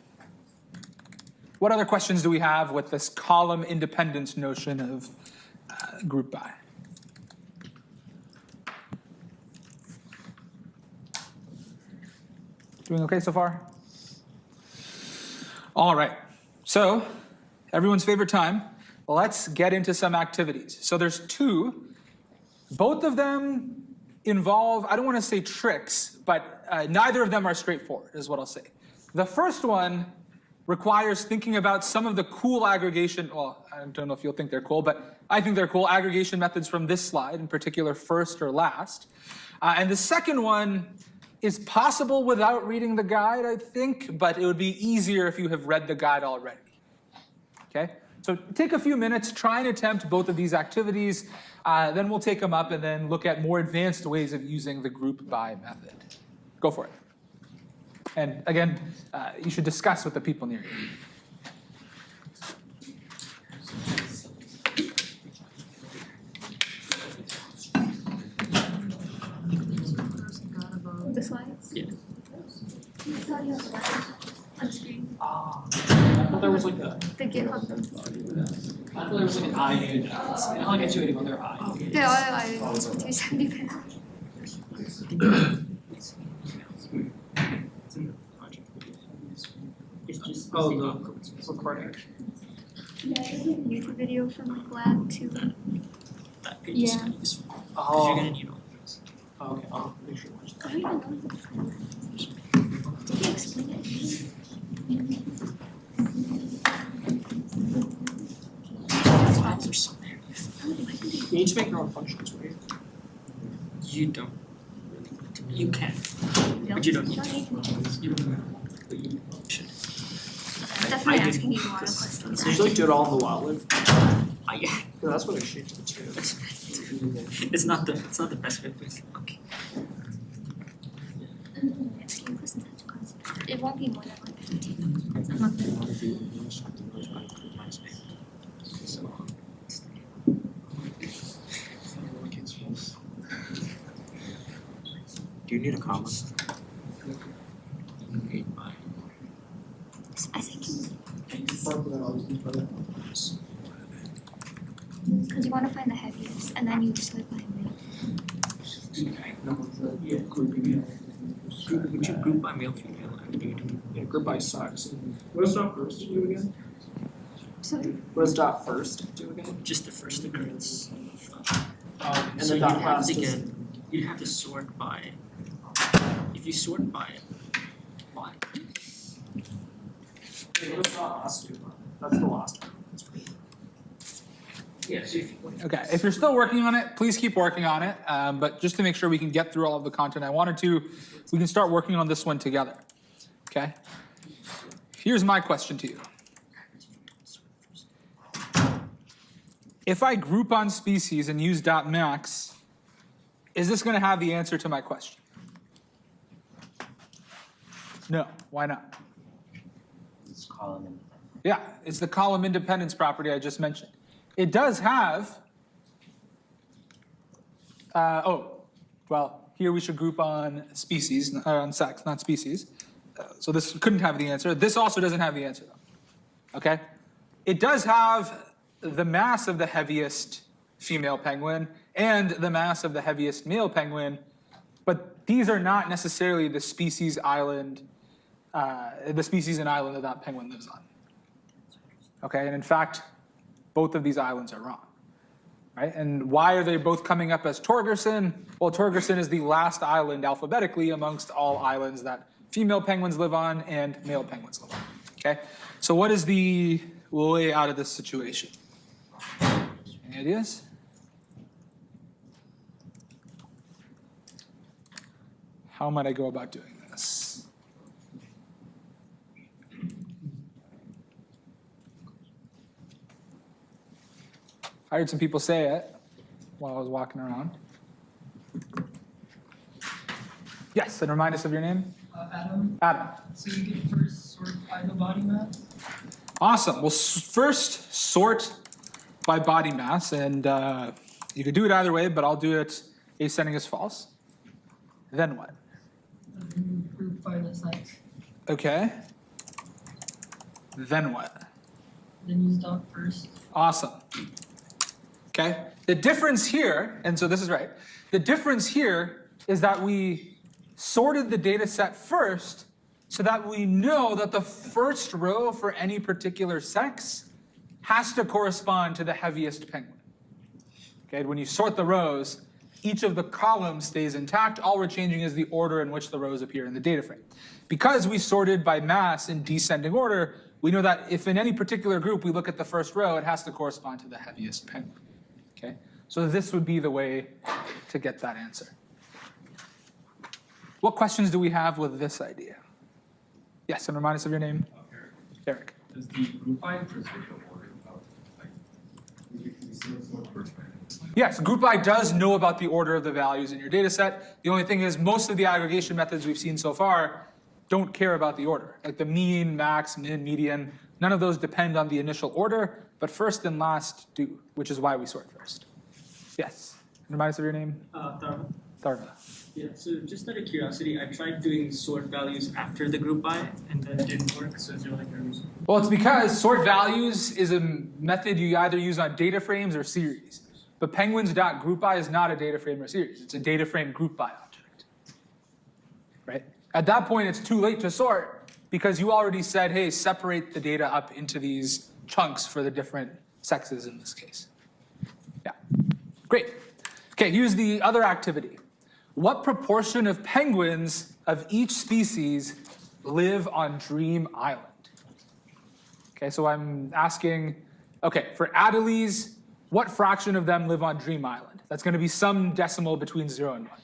What other questions do we have with this column independence notion of group by? Doing okay so far? All right, so everyone's favorite time, let's get into some activities. So there's two, both of them involve, I don't want to say tricks, but neither of them are straightforward is what I'll say. The first one requires thinking about some of the cool aggregation, well, I don't know if you'll think they're cool, but I think they're cool aggregation methods from this slide, in particular first or last. And the second one is possible without reading the guide, I think, but it would be easier if you have read the guide already. Okay? So take a few minutes, try and attempt both of these activities, then we'll take them up and then look at more advanced ways of using the group by method. Go for it. And again, you should discuss with the people near you. The slides? Yeah. On screen. I thought there was like a, The GitHub. I thought there was like an I index. And I'll get you any other I. Yeah, I 275. Oh, the recording. Yeah, I did a YouTube video from like lab too. That page is Yeah. kind of useful. 'Cause Oh, you're gonna need all those. okay, I'll make sure to watch I that. don't even know. Did you explain it? Files are so heavy. You need to make your own functions, right? You don't really want to. You can, but you don't need to. You don't, but you should. I'm definitely I do. asking you a lot of questions. So you just like do it all in the wildlife? Yeah. Yeah, that's what I should do too. It's not the best way, but okay. Asking you questions because it won't be more than like 15 minutes. I'm not gonna. Do you need a comma? I think because you want to find the heaviest and then you sort by weight. Yeah, grouping Would you group by male, female, and do yeah, group by sex. What does dot first do again? So What does dot first do again? just the first occurrence of And so then you'd dot have last to is. get, you'd have to sort by, if you sort by, What does dot last do? That's the last one. yeah, so if you. Okay, if you're still working on it, please keep working on it. But just to make sure we can get through all of the content I wanted to, we can start working on this one together. Okay? Here's my question to you. If I group on species and use .max, is this going to have the answer to my question? No. Why not? It's column independent. Yeah, it's the column independence property I just mentioned. It does have, here we should group on species, on sex, not species. So this couldn't have the answer. This also doesn't have the answer though, okay? It does have the mass of the heaviest female penguin and the mass of the heaviest male penguin, but these are not necessarily the species island, the species and island that that penguin lives on. Okay, and in fact, both of these islands are wrong, right? And why are they both coming up as Torgerson? Well, Torgerson is the last island alphabetically amongst all islands that female penguins live on and male penguins live on, okay? So what is the way out of this situation? Any ideas? How might I go about doing this? I heard some people say it while I was walking around. Yes, and remind us of your name. Adam, Adam. so you can first sort by the body mass? Awesome. We'll first sort by body mass, and you could do it either way, but I'll do it ascending as false. Then what? Then group by the sex. Okay. Then what? Then use dot first. Awesome. Okay. The difference here, and so this is right, the difference here is that we sorted the data set first so that we know that the first row for any particular sex has to correspond to the heaviest penguin. Okay, when you sort the rows, each of the columns stays intact. All we're changing is the order in which the rows appear in the data frame. Because we sorted by mass in descending order, we know that if in any particular group we look at the first row, it has to correspond to the heaviest penguin. Okay, so this would be the way to get that answer. What questions do we have with this idea? Yes, and remind us of your name. Eric. Does the group by precision order about Yes, group by does know about the order of the values in your data set. The only thing is most of the aggregation methods we've seen so far don't care about the order. Like the mean, max, min, median, none of those depend on the initial order, but first and last do, which is why we sort first. Yes, and remind us of your name. Tharva. Tharva. Yeah, so just out of curiosity, I tried doing sort values after the group by and then it didn't work, so is there like a reason? Well, it's because sort values is a method you either use on data frames or series. But penguins.groupBy is not a data frame or series. It's a data frame group by object. Right? At that point, it's too late to sort because you already said, hey, separate the data up into these chunks for the different sexes in this case. Yeah, great. Okay, here's the other activity. What proportion of penguins of each species live on Dream Island? Okay, so I'm asking, okay, for Adelies, what fraction of them live on Dream Island? That's going to be some decimal between 0 and 1.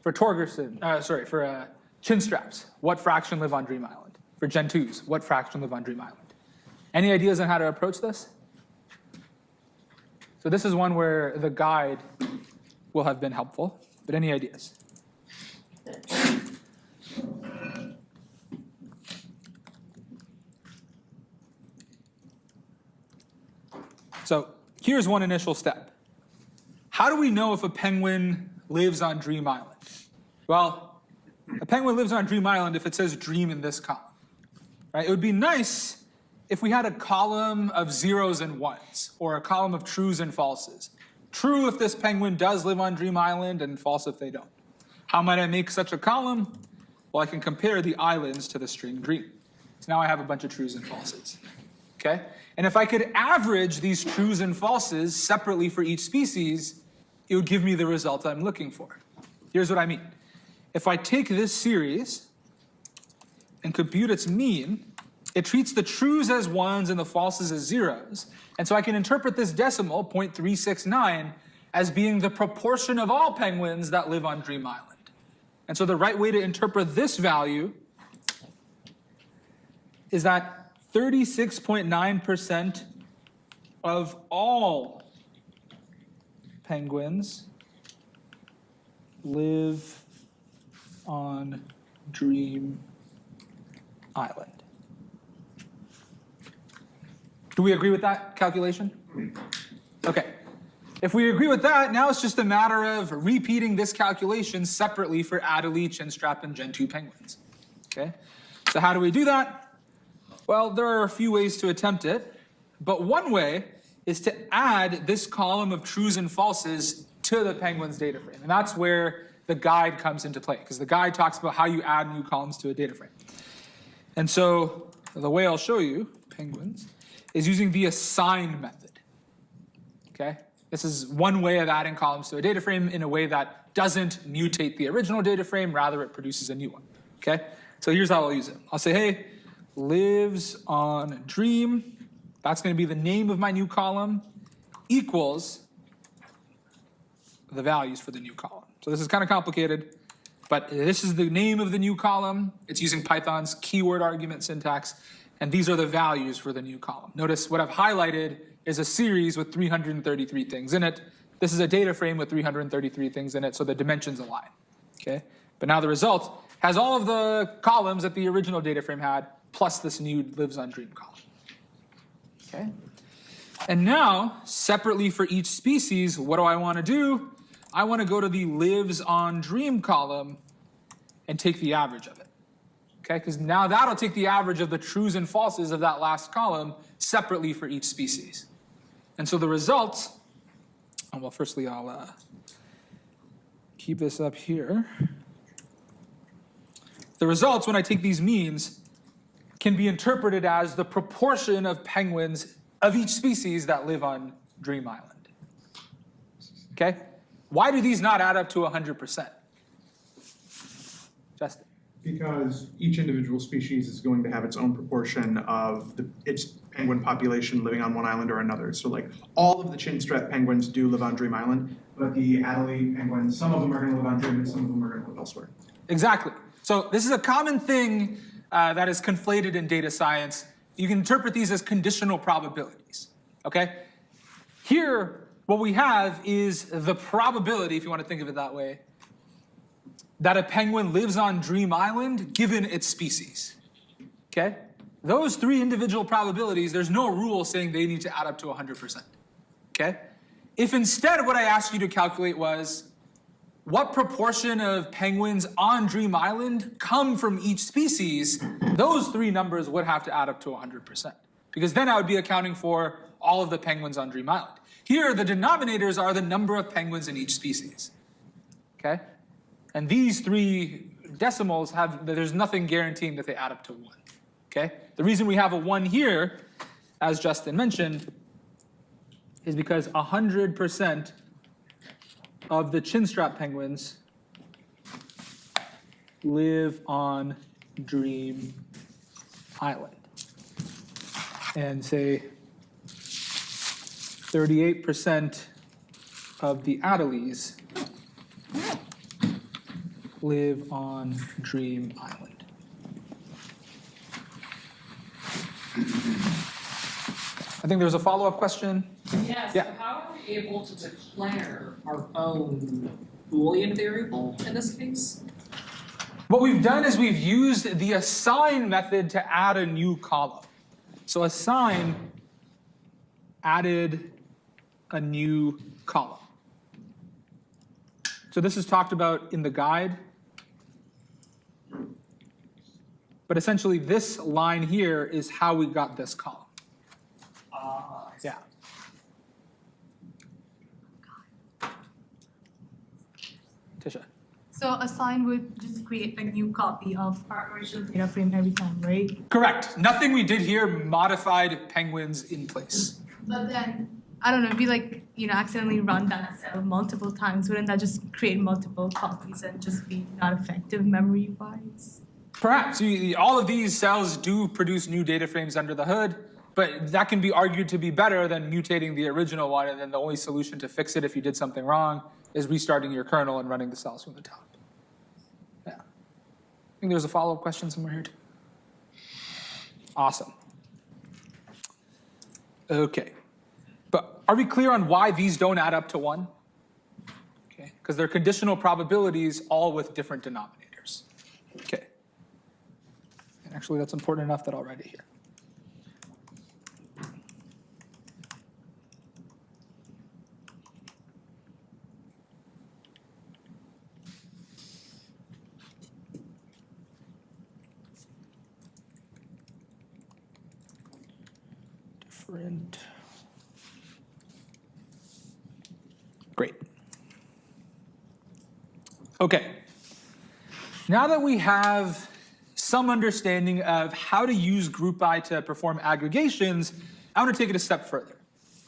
For for Chinstraps, what fraction live on Dream Island? For Gentoos, what fraction live on Dream Island? Any ideas on how to approach this? So this is one where the guide will have been helpful, but any ideas? So here's one initial step. How do we know if a penguin lives on Dream Island? Well, a penguin lives on Dream Island if it says dream in this column. Right? It would be nice if we had a column of zeros and ones, or a column of trues and falses. True if this penguin does live on Dream Island, and false if they don't. How might I make such a column? Well, I can compare the islands to the string dream. So now I have a bunch of trues and falses. Okay? And if I could average these trues and falses separately for each species, it would give me the result I'm looking for. Here's what I mean. If I take this series and compute its mean, it treats the trues as ones and the falses as zeros. And so I can interpret this decimal, 0.369, as being the proportion of all penguins that live on Dream Island. And so the right way to interpret this value is that 36.9% of all penguins live on Dream Island. Do we agree with that calculation? Okay. If we agree with that, now it's just a matter of repeating this calculation separately for Adelie, Chinstrap, and Gentoo penguins. Okay? So how do we do that? Well, there are a few ways to attempt it, but one way is to add this column of trues and falses to the penguin's data frame. And that's where the guide comes into play, because the guide talks about how you add new columns to a data frame. And so the way I'll show you penguins is using the assign method. Okay? This is one way of adding columns to a data frame in a way that doesn't mutate the original data frame, rather it produces a new one. Okay? So here's how I'll use it. I'll say, hey, lives on Dream, that's going to be the name of my new column, equals the values for the new column. So this is kind of complicated, but this is the name of the new column. It's using Python's keyword argument syntax, and these are the values for the new column. Notice what I've highlighted is a series with 333 things in it. This is a data frame with 333 things in it, so the dimensions align. Okay? But now the result has all of the columns that the original data frame had, plus this new lives on Dream column. Okay? And now, separately for each species, what do I want to do? I want to go to the lives on Dream column and take the average of it. Okay, because now that'll take the average of the trues and falses of that last column separately for each species. And so the results, well, firstly, I'll keep this up here. The results, when I take these means, can be interpreted as the proportion of penguins of each species that live on Dream Island. Okay? Why do these not add up to 100%? Justin. Because each individual species is going to have its own proportion of its penguin population living on one island or another. So like all of the Chinstrap penguins do live on Dream Island, but the Adelie penguins, some of them are going to live on Dream and some of them are going to live elsewhere. Exactly. So this is a common thing that is conflated in data science. You can interpret these as conditional probabilities. Okay? Here, what we have is the probability, if you want to think of it that way, that a penguin lives on Dream Island given its species. Okay? Those three individual probabilities, there's no rule saying they need to add up to 100%. Okay? If instead what I asked you to calculate was what proportion of penguins on Dream Island come from each species, those three numbers would have to add up to 100%. Because then I would be accounting for all of the penguins on Dream Island. Here, the denominators are the number of penguins in each species. Okay? And these three decimals there's nothing guaranteeing that they add up to 1. Okay? The reason we have a 1 here, as Justin mentioned, is because 100% of the chinstrap penguins live on Dream Island. And say 38% of the Adelies live on Dream Island. I think there's a follow-up question. Yeah, Yeah. so how are we able to declare our own Boolean variable in this case? What we've done is we've used the assign method to add a new column. So assign added a new column. So this is talked about in the guide. But essentially this line here is how we got this column. Yeah. Tisha. So assign would just create a new copy of our original data frame every time, right? Correct. Nothing we did here modified penguins in place. But then, I don't know, if we like, accidentally run that cell multiple times, wouldn't that just create multiple copies and just be not effective memory-wise? Perhaps. All of these cells do produce new data frames under the hood, but that can be argued to be better than mutating the original one, and then the only solution to fix it if you did something wrong is restarting your kernel and running the cells from the top. Yeah. I think there's a follow-up question somewhere here too. Awesome. Okay. But are we clear on why these don't add up to 1? Okay. Because they're conditional probabilities all with different denominators. Okay. And actually that's important enough that I'll write it here. Different. Great. Okay. Now that we have some understanding of how to use group by to perform aggregations, I want to take it a step further.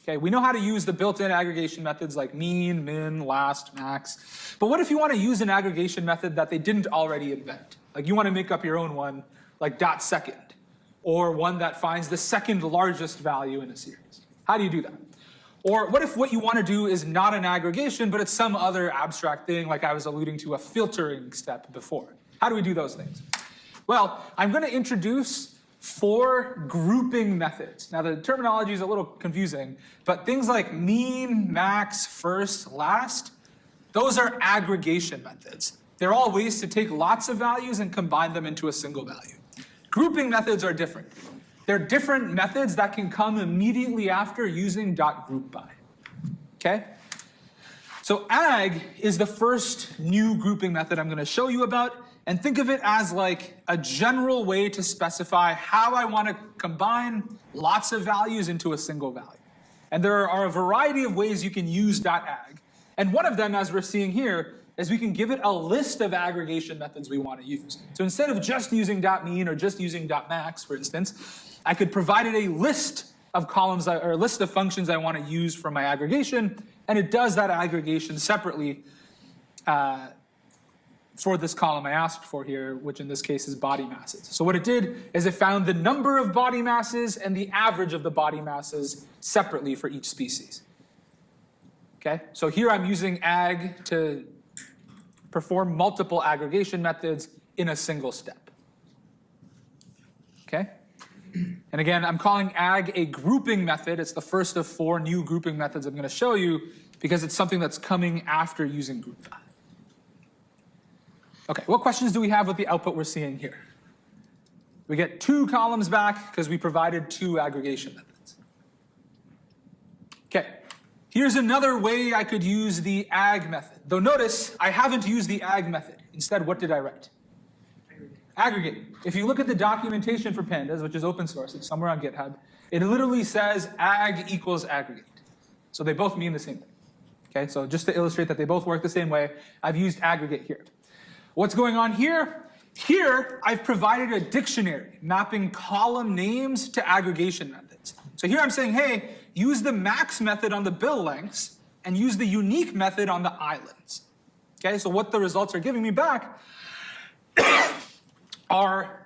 Okay, we know how to use the built-in aggregation methods like mean, min, last, max. But what if you want to use an aggregation method that they didn't already invent? Like you want to make up your own one, like dot second, or one that finds the second largest value in a series. How do you do that? Or what if what you want to do is not an aggregation, but it's some other abstract thing, like I was alluding to a filtering step before? How do we do those things? Well, I'm going to introduce 4 grouping methods. Now, the terminology is a little confusing, but things like mean, max, first, last, those are aggregation methods. They're all ways to take lots of values and combine them into a single value. Grouping methods are different. They're different methods that can come immediately after using .groupBy. Okay? So ag is the first new grouping method I'm going to show you about, and think of it as like a general way to specify how I want to combine lots of values into a single value. And there are a variety of ways you can use .ag. And one of them, as we're seeing here, is we can give it a list of aggregation methods we want to use. So instead of just using .mean or just using .max, for instance, I could provide it a list of columns or a list of functions I want to use for my aggregation, and it does that aggregation separately for this column I asked for here, which in this case is body masses. So what it did is it found the number of body masses and the average of the body masses separately for each species. Okay, so here I'm using ag to perform multiple aggregation methods in a single step. Okay? And again, I'm calling ag a grouping method. It's the first of 4 new grouping methods I'm going to show you because it's something that's coming after using groupby. Okay, what questions do we have with the output we're seeing here? We get 2 columns back because we provided 2 aggregation methods. Okay, here's another way I could use the ag method. Though notice, I haven't used the ag method. Instead, what did I write? Aggregate. If you look at the documentation for pandas, which is open source, it's somewhere on GitHub, it literally says ag equals aggregate. So they both mean the same thing. Okay, so just to illustrate that they both work the same way, I've used aggregate here. What's going on here Here, I've provided a dictionary mapping column names to aggregation methods. So here I'm saying, hey, use the max method on the bill lengths and use the unique method on the islands. Okay, so what the results are giving me back are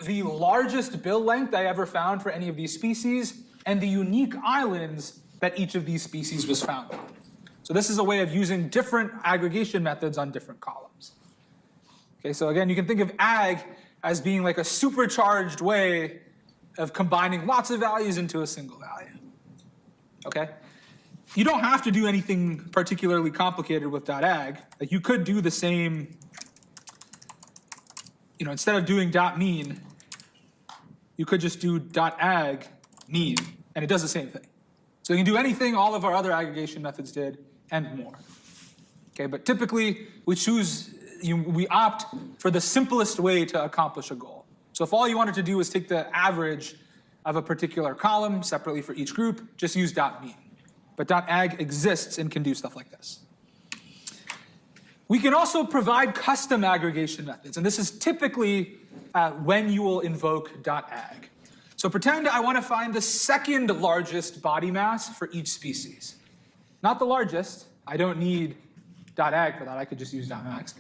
the largest bill length I ever found for any of these species and the unique islands that each of these species was found on. So this is a way of using different aggregation methods on different columns. Okay, so again, you can think of ag as being like a supercharged way of combining lots of values into a single value. Okay? You don't have to do anything particularly complicated with .ag. Like you could do the same, instead of doing .mean, you could just do .ag mean, and it does the same thing. So you can do anything all of our other aggregation methods did and more. Okay, but typically we opt for the simplest way to accomplish a goal. So if all you wanted to do is take the average of a particular column separately for each group, just use .mean. But .ag exists and can do stuff like this. We can also provide custom aggregation methods, and this is typically when you will invoke .ag. So pretend I want to find the second largest body mass for each species. Not the largest, I don't need .ag for that, I could just use .max,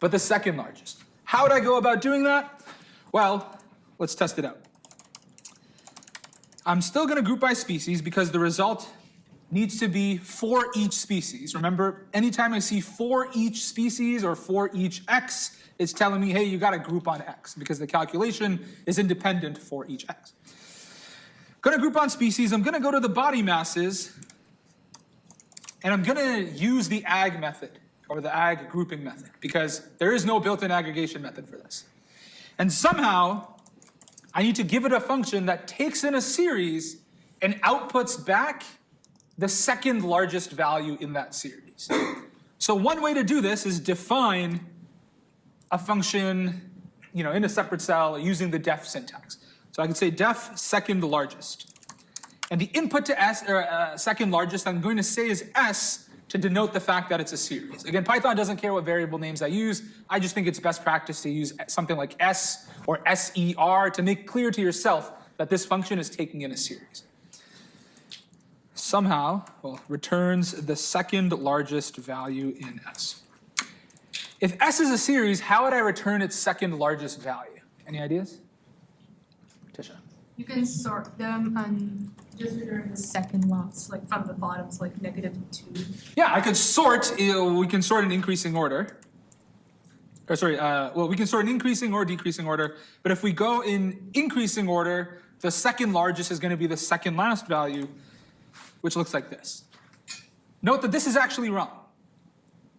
but the second largest. How would I go about doing that? Well, let's test it out. I'm still going to group by species because the result needs to be for each species. Remember, anytime I see for each species or for each X, it's telling me, hey, you got to group on X because the calculation is independent for each X. Going to group on species, I'm going to go to the body masses, and I'm going to use the ag method or the ag grouping method because there is no built-in aggregation method for this. And somehow, I need to give it a function that takes in a series and outputs back the second largest value in that series. So one way to do this is define a function, in a separate cell using the def syntax. So I can say def second largest. And the input to s, or second largest, I'm going to say is s to denote the fact that it's a series. Again, Python doesn't care what variable names I use. I just think it's best practice to use something like s or ser to make clear to yourself that this function is taking in a series. Somehow, returns the second largest value in s. If s is a series, how would I return its second largest value? Any ideas? Tisha. You can sort them and just return the second last, like from the bottom, so like -2. Yeah, I could sort, we can sort in increasing order. Or sorry, we can sort in increasing or decreasing order, but if we go in increasing order, the second largest is going to be the second last value, which looks like this. Note that this is actually wrong.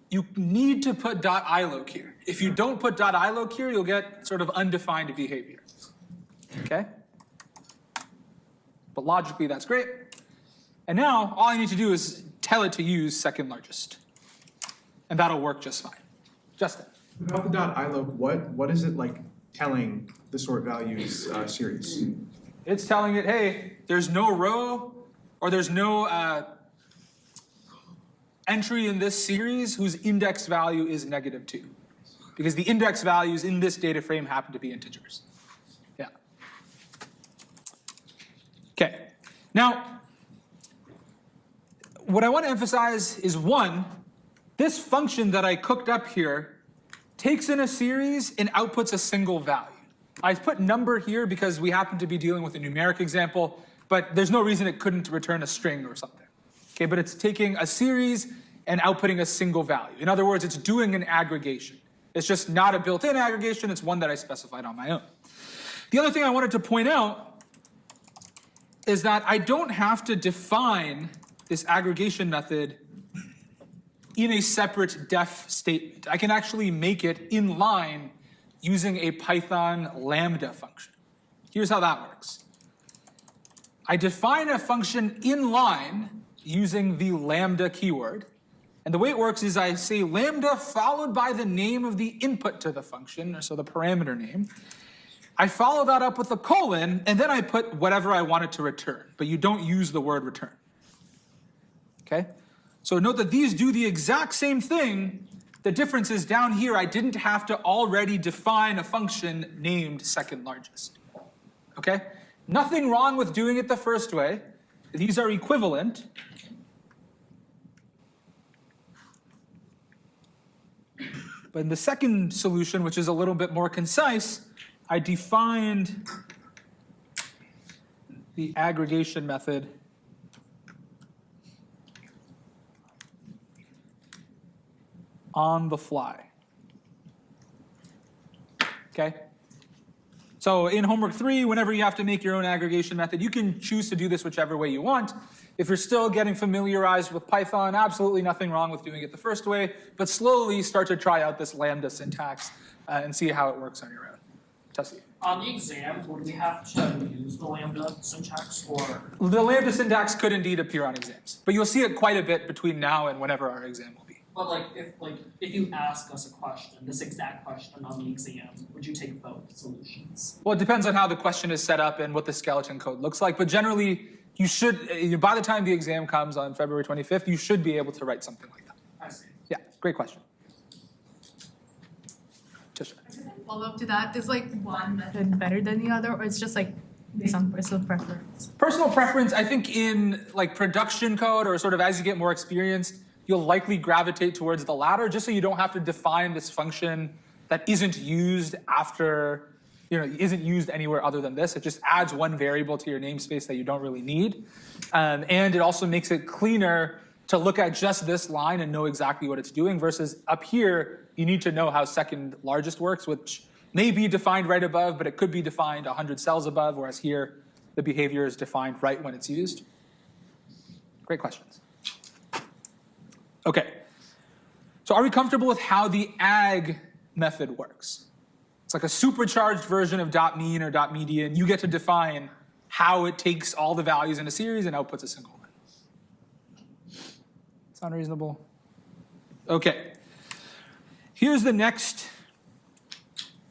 You need to put .iloc here. If you don't put .iloc here, you'll get sort of undefined behavior. Okay? But logically, that's great. And now, all I need to do is tell it to use second largest. And that'll work just fine. Justin. About the .iloc, what is it like telling the sort values series? It's telling it, hey, there's no row or there's no entry in this series whose index value is -2. Because the index values in this data frame happen to be integers. Yeah. Okay. Now, what I want to emphasize is one, this function that I cooked up here takes in a series and outputs a single value. I put number here because we happen to be dealing with a numeric example, but there's no reason it couldn't return a string or something. Okay, but it's taking a series and outputting a single value. In other words, it's doing an aggregation. It's just not a built-in aggregation, it's one that I specified on my own. The other thing I wanted to point out is that I don't have to define this aggregation method in a separate def statement. I can actually make it in line using a Python lambda function. Here's how that works. I define a function in line using the lambda keyword. And the way it works is I say lambda followed by the name of the input to the function, so the parameter name. I follow that up with a colon, and then I put whatever I want it to return, but you don't use the word return. Okay? So note that these do the exact same thing, The difference is down here, I didn't have to already define a function named second largest. Okay? Nothing wrong with doing it the first way. These are equivalent. But in the second solution, which is a little bit more concise, I defined the aggregation method on the fly. Okay? So in homework 3, whenever you have to make your own aggregation method, you can choose to do this whichever way you want. If you're still getting familiarized with Python, absolutely nothing wrong with doing it the first way, but slowly start to try out this lambda syntax and see how it works on your own. Tessie. On the exam, would we have to use the lambda syntax or? The lambda syntax could indeed appear on exams, but you'll see it quite a bit between now and whenever our exam will be. But if you ask us a question, this exact question on the exam, would you take both solutions? Well, it depends on how the question is set up and what the skeleton code looks like, but generally you should, by the time the exam comes on February 25th, you should be able to write something like that. I see. Yeah, great question. Tisha. Follow up to that, is like one method better than the other, or it's just like based on personal preference? Personal preference, I think in like production code or sort of as you get more experienced, you'll likely gravitate towards the latter, just so you don't have to define this function that isn't used after, isn't used anywhere other than this. It just adds one variable to your namespace that you don't really need. And it also makes it cleaner to look at just this line and know exactly what it's doing versus up here, you need to know how second largest works, which may be defined right above, but it could be defined 100 cells above, whereas here, the behavior is defined right when it's used. Great questions. Okay, so are we comfortable with how the agg method works? It's like a supercharged version of .mean or .median. You get to define how it takes all the values in a series and outputs a single one. Sound reasonable? Okay, here's the next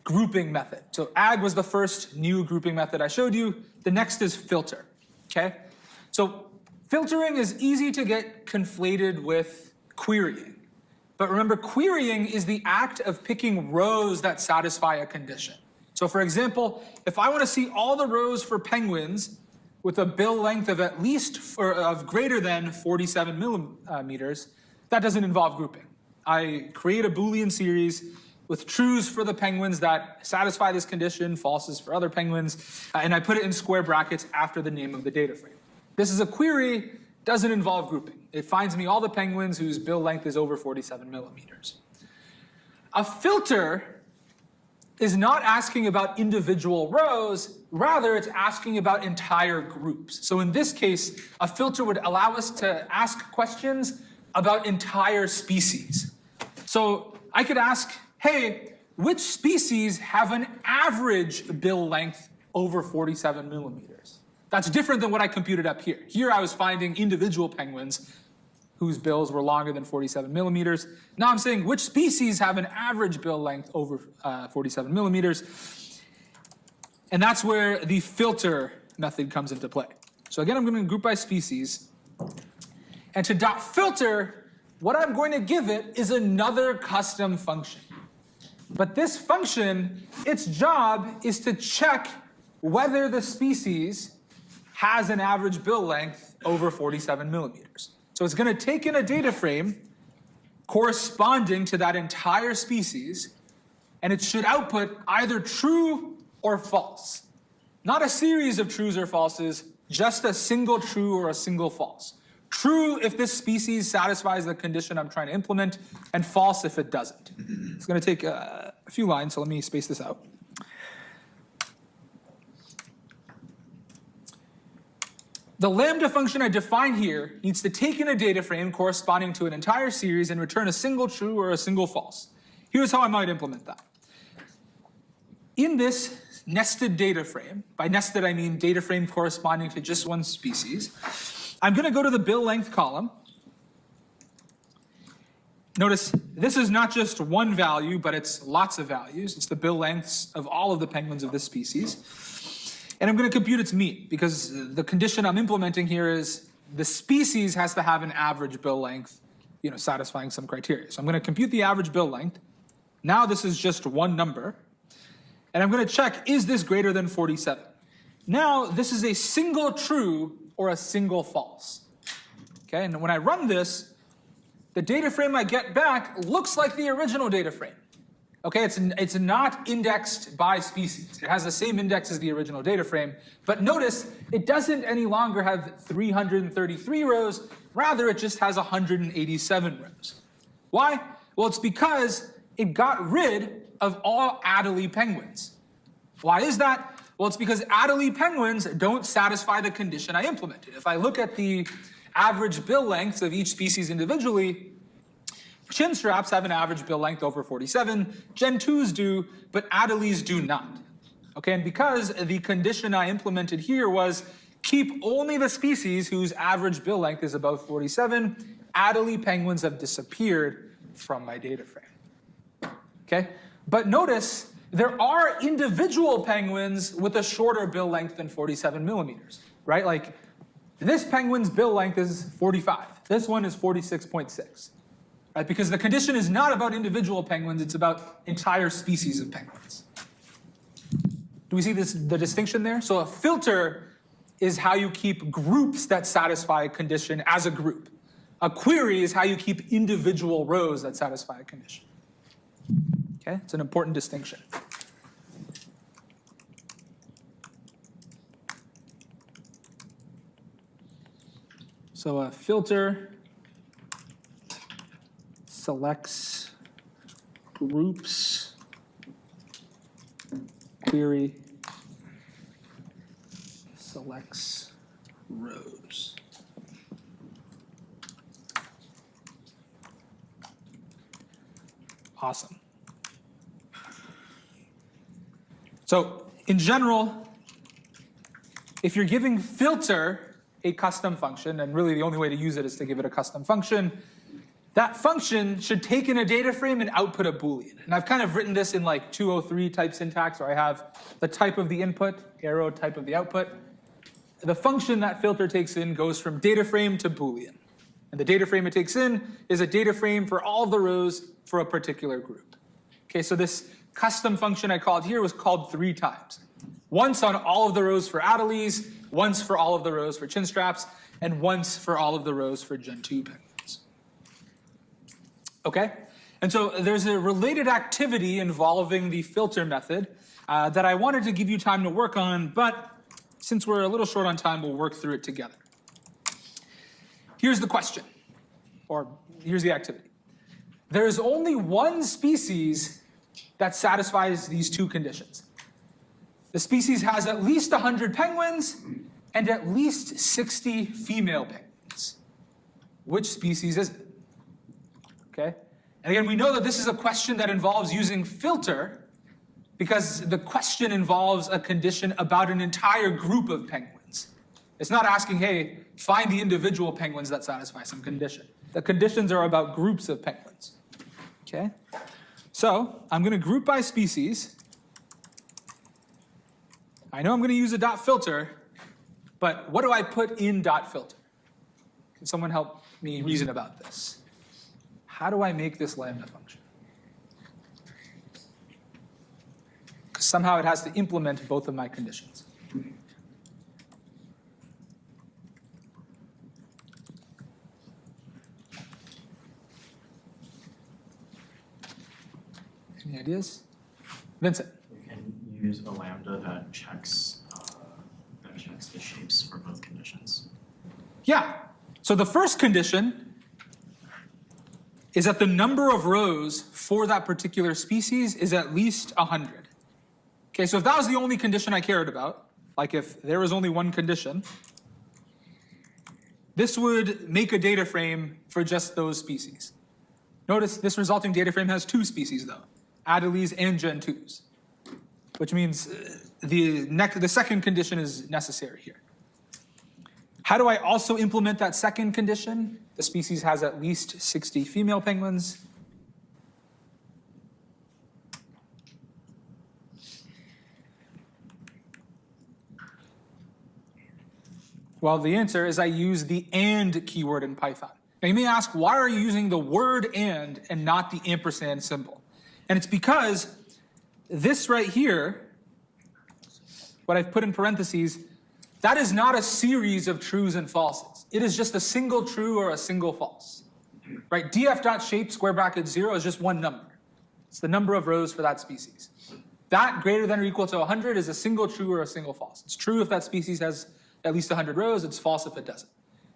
grouping method. So agg was the first new grouping method I showed you. The next is filter, okay? So filtering is easy to get conflated with querying. But remember, querying is the act of picking rows that satisfy a condition. So for example, if I want to see all the rows for penguins with a bill length of at least of greater than 47 millimeters, that doesn't involve grouping. I create a Boolean series with trues for the penguins that satisfy this condition, falses for other penguins, and I put it in square brackets after the name of the data frame. This is a query, doesn't involve grouping. It finds me all the penguins whose bill length is over 47 millimeters. A filter is not asking about individual rows, rather it's asking about entire groups. So in this case, a filter would allow us to ask questions about entire species. So I could ask, hey, which species have an average bill length over 47 millimeters? That's different than what I computed up here. Here I was finding individual penguins whose bills were longer than 47 millimeters. Now I'm saying which species have an average bill length over 47 millimeters. And that's where the filter method comes into play. So again, I'm going to group by species. And to .filter, what I'm going to give it is another custom function. But this function, its job is to check whether the species has an average bill length over 47 millimeters. So it's going to take in a data frame corresponding to that entire species, and it should output either true or false. Not a series of trues or falses, just a single true or a single false. True if this species satisfies the condition I'm trying to implement, and false if it doesn't. It's going to take a few lines, so let me space this out. The lambda function I define here needs to take in a data frame corresponding to an entire series and return a single true or a single false. Here's how I might implement that. In this nested data frame, by nested I mean data frame corresponding to just one species, I'm going to go to the bill length column. Notice this is not just one value, but it's lots of values. It's the bill lengths of all of the penguins of this species. And I'm going to compute its mean, because the condition I'm implementing here is the species has to have an average bill length satisfying some criteria. So I'm going to compute the average bill length. Now this is just one number. And I'm going to check, is this greater than 47? Now this is a single true or a single false. Okay, and when I run this, the data frame I get back looks like the original data frame. Okay, it's not indexed by species. It has the same index as the original data frame, but notice it doesn't any longer have 333 rows, rather it just has 187 rows. Why? Well, it's because it got rid of all Adelie penguins. Why is that? Well, it's because Adelie penguins don't satisfy the condition I implemented. If I look at the average bill lengths of each species individually, chin straps have an average bill length over 47, Gen 2s do, but Adelies do not. Okay, and because the condition I implemented here was keep only the species whose average bill length is above 47, Adelie penguins have disappeared from my data frame. Okay, but notice there are individual penguins with a shorter bill length than 47 millimeters, right? Like this penguin's bill length is 45. This one is 46.6. Right? Because the condition is not about individual penguins, it's about entire species of penguins. Do we see the distinction there? So a filter is how you keep groups that satisfy a condition as a group. A query is how you keep individual rows that satisfy a condition. Okay, it's an important distinction. So a filter selects groups, query selects rows. Awesome. So in general, if you're giving filter a custom function, and really the only way to use it is to give it a custom function, that function should take in a data frame and output a Boolean. And I've kind of written this in like 203 type syntax, where I have the type of the input, arrow type of the output. The function that filter takes in goes from data frame to Boolean. And the data frame it takes in is a data frame for all the rows for a particular group. Okay, so this custom function I called here was called 3 times. Once on all of the rows for Adelies, once for all of the rows for chin straps, and once for all of the rows for Gen 2 penguins. Okay, and so there's a related activity involving the filter method that I wanted to give you time to work on, but since we're a little short on time, we'll work through it together. Here's the question, or here's the activity. There's only one species that satisfies these 2 conditions. The species has at least 100 penguins and at least 60 female penguins. Which species is it? Okay? And again, we know that this is a question that involves using filter because the question involves a condition about an entire group of penguins. It's not asking, hey, find the individual penguins that satisfy some condition. The conditions are about groups of penguins. Okay? So I'm going to group by species. I know I'm going to use a dot filter, but what do I put in dot filter? Can someone help me reason about this? How do I make this lambda function? Because somehow it has to implement both of my conditions. Any ideas? Vincent. You can use a lambda that checks the shapes for both conditions. Yeah. So the first condition is that the number of rows for that particular species is at least 100. Okay, so if that was the only condition I cared about, like if there was only one condition, this would make a data frame for just those species. Notice this resulting data frame has 2 species though, Adelies and Gen 2s, which means the second condition is necessary here. How do I also implement that second condition? The species has at least 60 female penguins. Well, the answer is I use the AND keyword in Python. Now you may ask, why are you using the word and not the ampersand symbol? And it's because this right here, what I've put in parentheses, that is not a series of trues and falses. It is just a single true or a single false. Right? df.shape square bracket 0 is just one number. It's the number of rows for that species. That greater than or equal to 100 is a single true or a single false. It's true if that species has at least 100 rows, it's false if it doesn't.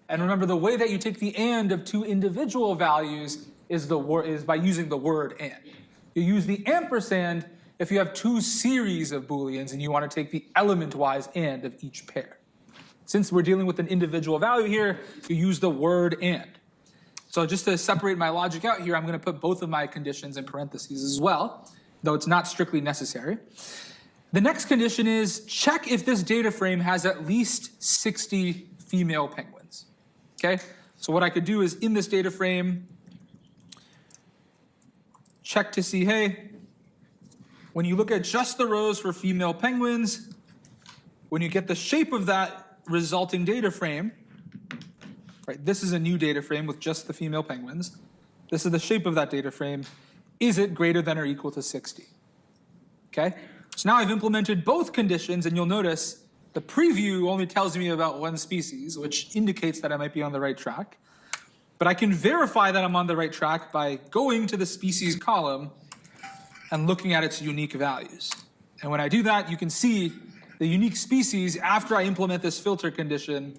And remember, the way that you take the and of two individual values is by using the word and. You use the ampersand if you have two series of Booleans and you want to take the element-wise and of each pair. Since we're dealing with an individual value here, you use the word and. So just to separate my logic out here, I'm going to put both of my conditions in parentheses as well, though it's not strictly necessary. The next condition is check if this data frame has at least 60 female penguins. Okay? So what I could do is in this data frame, check to see, hey, when you look at just the rows for female penguins, when you get the shape of that resulting data frame, right, this is a new data frame with just the female penguins. This is the shape of that data frame. Is it greater than or equal to 60? Okay? So now I've implemented both conditions, and you'll notice the preview only tells me about one species, which indicates that I might be on the right track. But I can verify that I'm on the right track by going to the species column and looking at its unique values. And when I do that, you can see the unique species after I implement this filter condition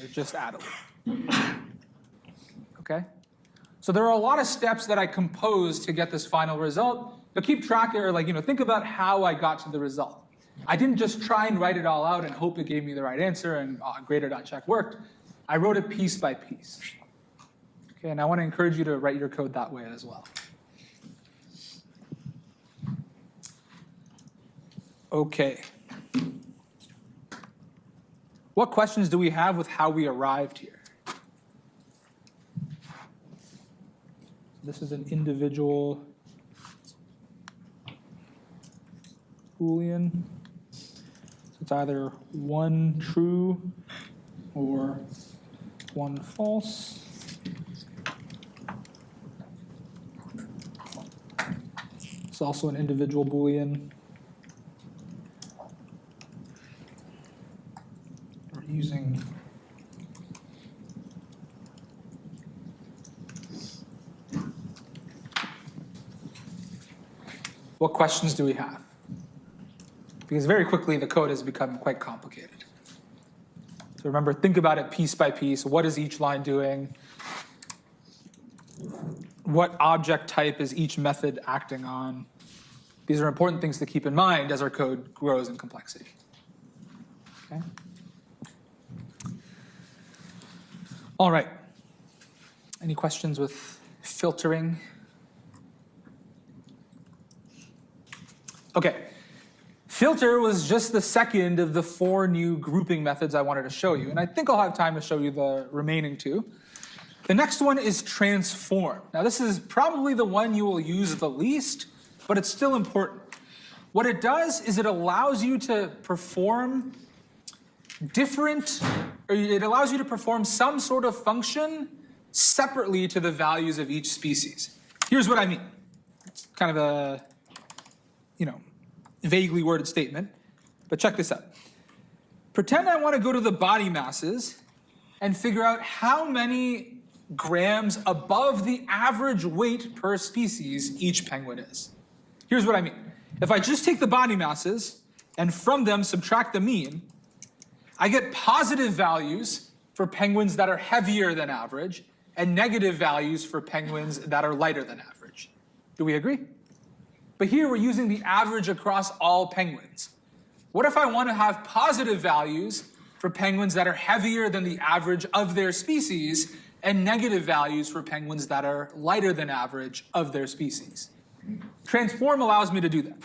are just Adelaide. Okay? So there are a lot of steps that I compose to get this final result, but keep track or think about how I got to the result. I didn't just try and write it all out and hope it gave me the right answer and grader.check worked. I wrote it piece by piece. Okay, and I want to encourage you to write your code that way as well. Okay. What questions do we have with how we arrived here? This is an individual Boolean. So it's either one true or one false. It's also an individual Boolean. We're using what questions do we have? Because very quickly the code has become quite complicated. So remember, think about it piece by piece. What is each line doing? What object type is each method acting on? These are important things to keep in mind as our code grows in complexity. Okay? All right. Any questions with filtering? Okay. Filter was just the second of the 4 new grouping methods I wanted to show you, and I think I'll have time to show you the remaining 2. The next one is transform. Now this is probably the one you will use the least, but it's still important. What it does is it allows you to perform some sort of function separately to the values of each species. Here's what I mean. It's kind of a, vaguely worded statement, but check this out. Pretend I want to go to the body masses and figure out how many grams above the average weight per species each penguin is. Here's what I mean. If I just take the body masses and from them subtract the mean, I get positive values for penguins that are heavier than average and negative values for penguins that are lighter than average. Do we agree? But here we're using the average across all penguins. What if I want to have positive values for penguins that are heavier than the average of their species and negative values for penguins that are lighter than average of their species? Transform allows me to do that.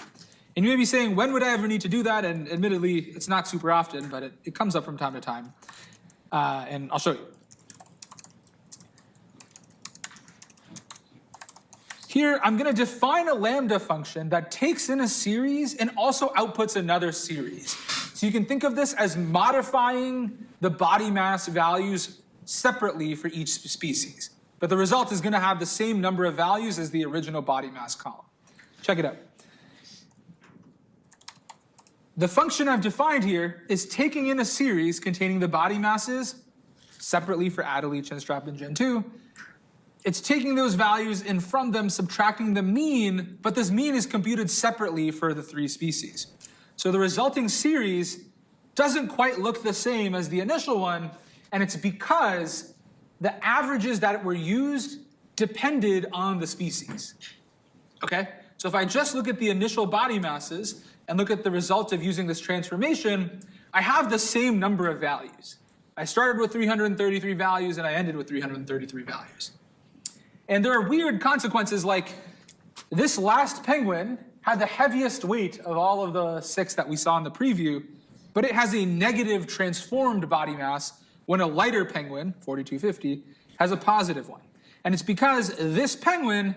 And you may be saying, when would I ever need to do that? And admittedly, it's not super often, but it comes up from time to time. And I'll show you. Here, I'm going to define a lambda function that takes in a series and also outputs another series. So you can think of this as modifying the body mass values separately for each species. But the result is going to have the same number of values as the original body mass column. Check it out. The function I've defined here is taking in a series containing the body masses separately for Adelie, Chinstrap, and Gen 2. It's taking those values and from them subtracting the mean, but this mean is computed separately for the 3 species. So the resulting series doesn't quite look the same as the initial one, and it's because the averages that were used depended on the species. Okay? So if I just look at the initial body masses and look at the result of using this transformation, I have the same number of values. I started with 333 values and I ended with 333 values. And there are weird consequences, like this last penguin had the heaviest weight of all of the 6 that we saw in the preview, but it has a negative transformed body mass when a lighter penguin, 4250, has a positive one. And it's because this penguin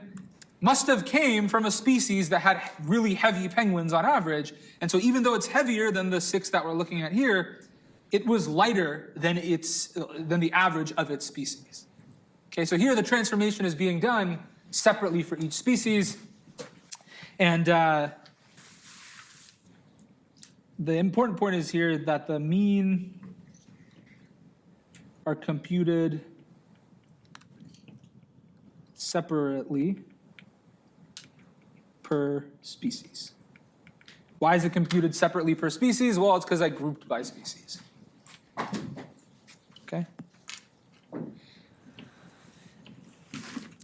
must have came from a species that had really heavy penguins on average, and so even though it's heavier than the 6 that we're looking at here, it was lighter than the average of its species. Okay, so here the transformation is being done separately for each species, and the important point is here that the mean are computed separately per species. Why is it computed separately per species? Well, it's because I grouped by species. Okay?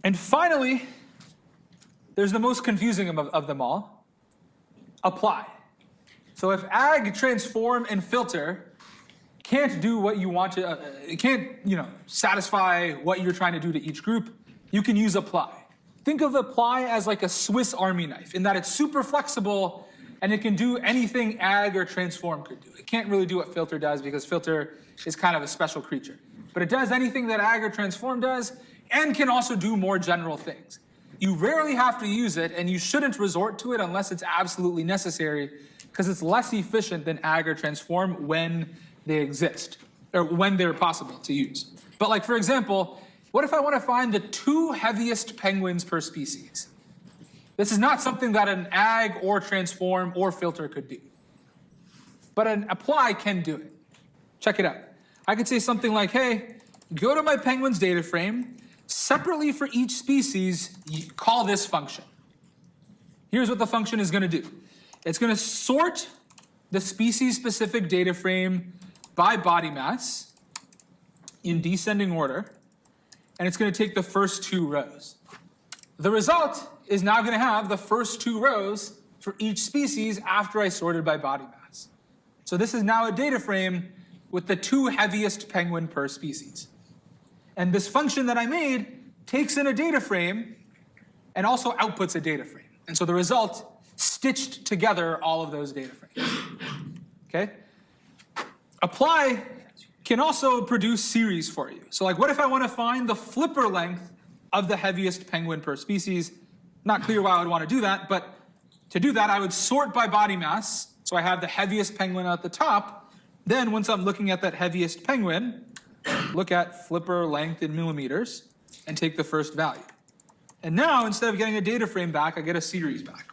And finally, there's the most confusing of them all, apply. So if ag, transform, and filter can't do what you want to, it can't, satisfy what you're trying to do to each group, you can use apply. Think of apply as like a Swiss Army knife in that it's super flexible and it can do anything ag or transform could do. It can't really do what filter does because filter is kind of a special creature. But it does anything that ag or transform does and can also do more general things. You rarely have to use it and you shouldn't resort to it unless it's absolutely necessary because it's less efficient than ag or transform when they exist or when they're possible to use. But like for example, what if I want to find the 2 heaviest penguins per species? This is not something that an ag or transform or filter could do. But an apply can do it. Check it out. I could say something like, hey, go to my penguins data frame, separately for each species, call this function. Here's what the function is going to do. It's going to sort the species-specific data frame by body mass in descending order, and it's going to take the first 2 rows. The result is now going to have the first 2 rows for each species after I sorted by body mass. So this is now a data frame with the 2 heaviest penguin per species. And this function that I made takes in a data frame and also outputs a data frame. And so the result stitched together all of those data frames. Okay? Apply can also produce series for you. So like what if I want to find the flipper length of the heaviest penguin per species? Not clear why I would want to do that, but to do that I would sort by body mass. So I have the heaviest penguin at the top. Then once I'm looking at that heaviest penguin, look at flipper length in millimeters and take the first value. And now instead of getting a data frame back, I get a series back.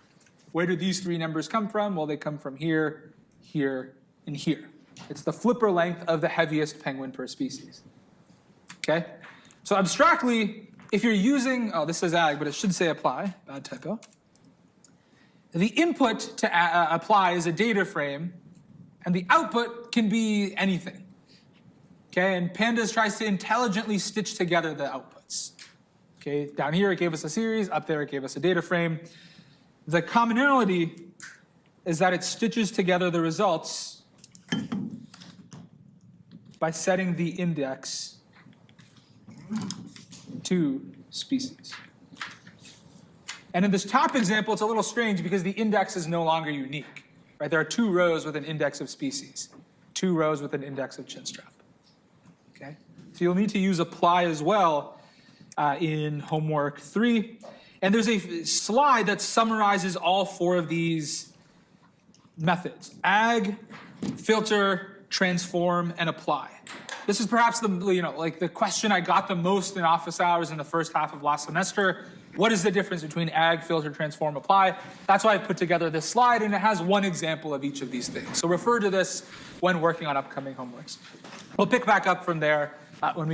Where do these 3 numbers come from? Well, they come from here, here, and here. It's the flipper length of the heaviest penguin per species. Okay? So abstractly, if you're using, oh, this says ag, but it should say apply, bad typo. The input to apply is a data frame, and the output can be anything. Okay, and Pandas tries to intelligently stitch together the outputs. Okay, down here it gave us a series, up there it gave us a data frame. The commonality is that it stitches together the results by setting the index to species. And in this top example, it's a little strange because the index is no longer unique. Right? There are 2 rows with an index of species, 2 rows with an index of chinstrap. Okay? So you'll need to use apply as well in homework 3. And there's a slide that summarizes all 4 of these methods: ag, filter, transform, and apply. This is perhaps the question I got the most in office hours in the first half of last semester. What is the difference between ag, filter, transform, apply? That's why I put together this slide, and it has one example of each of these things. So refer to this when working on upcoming homeworks. We'll pick back up from there when we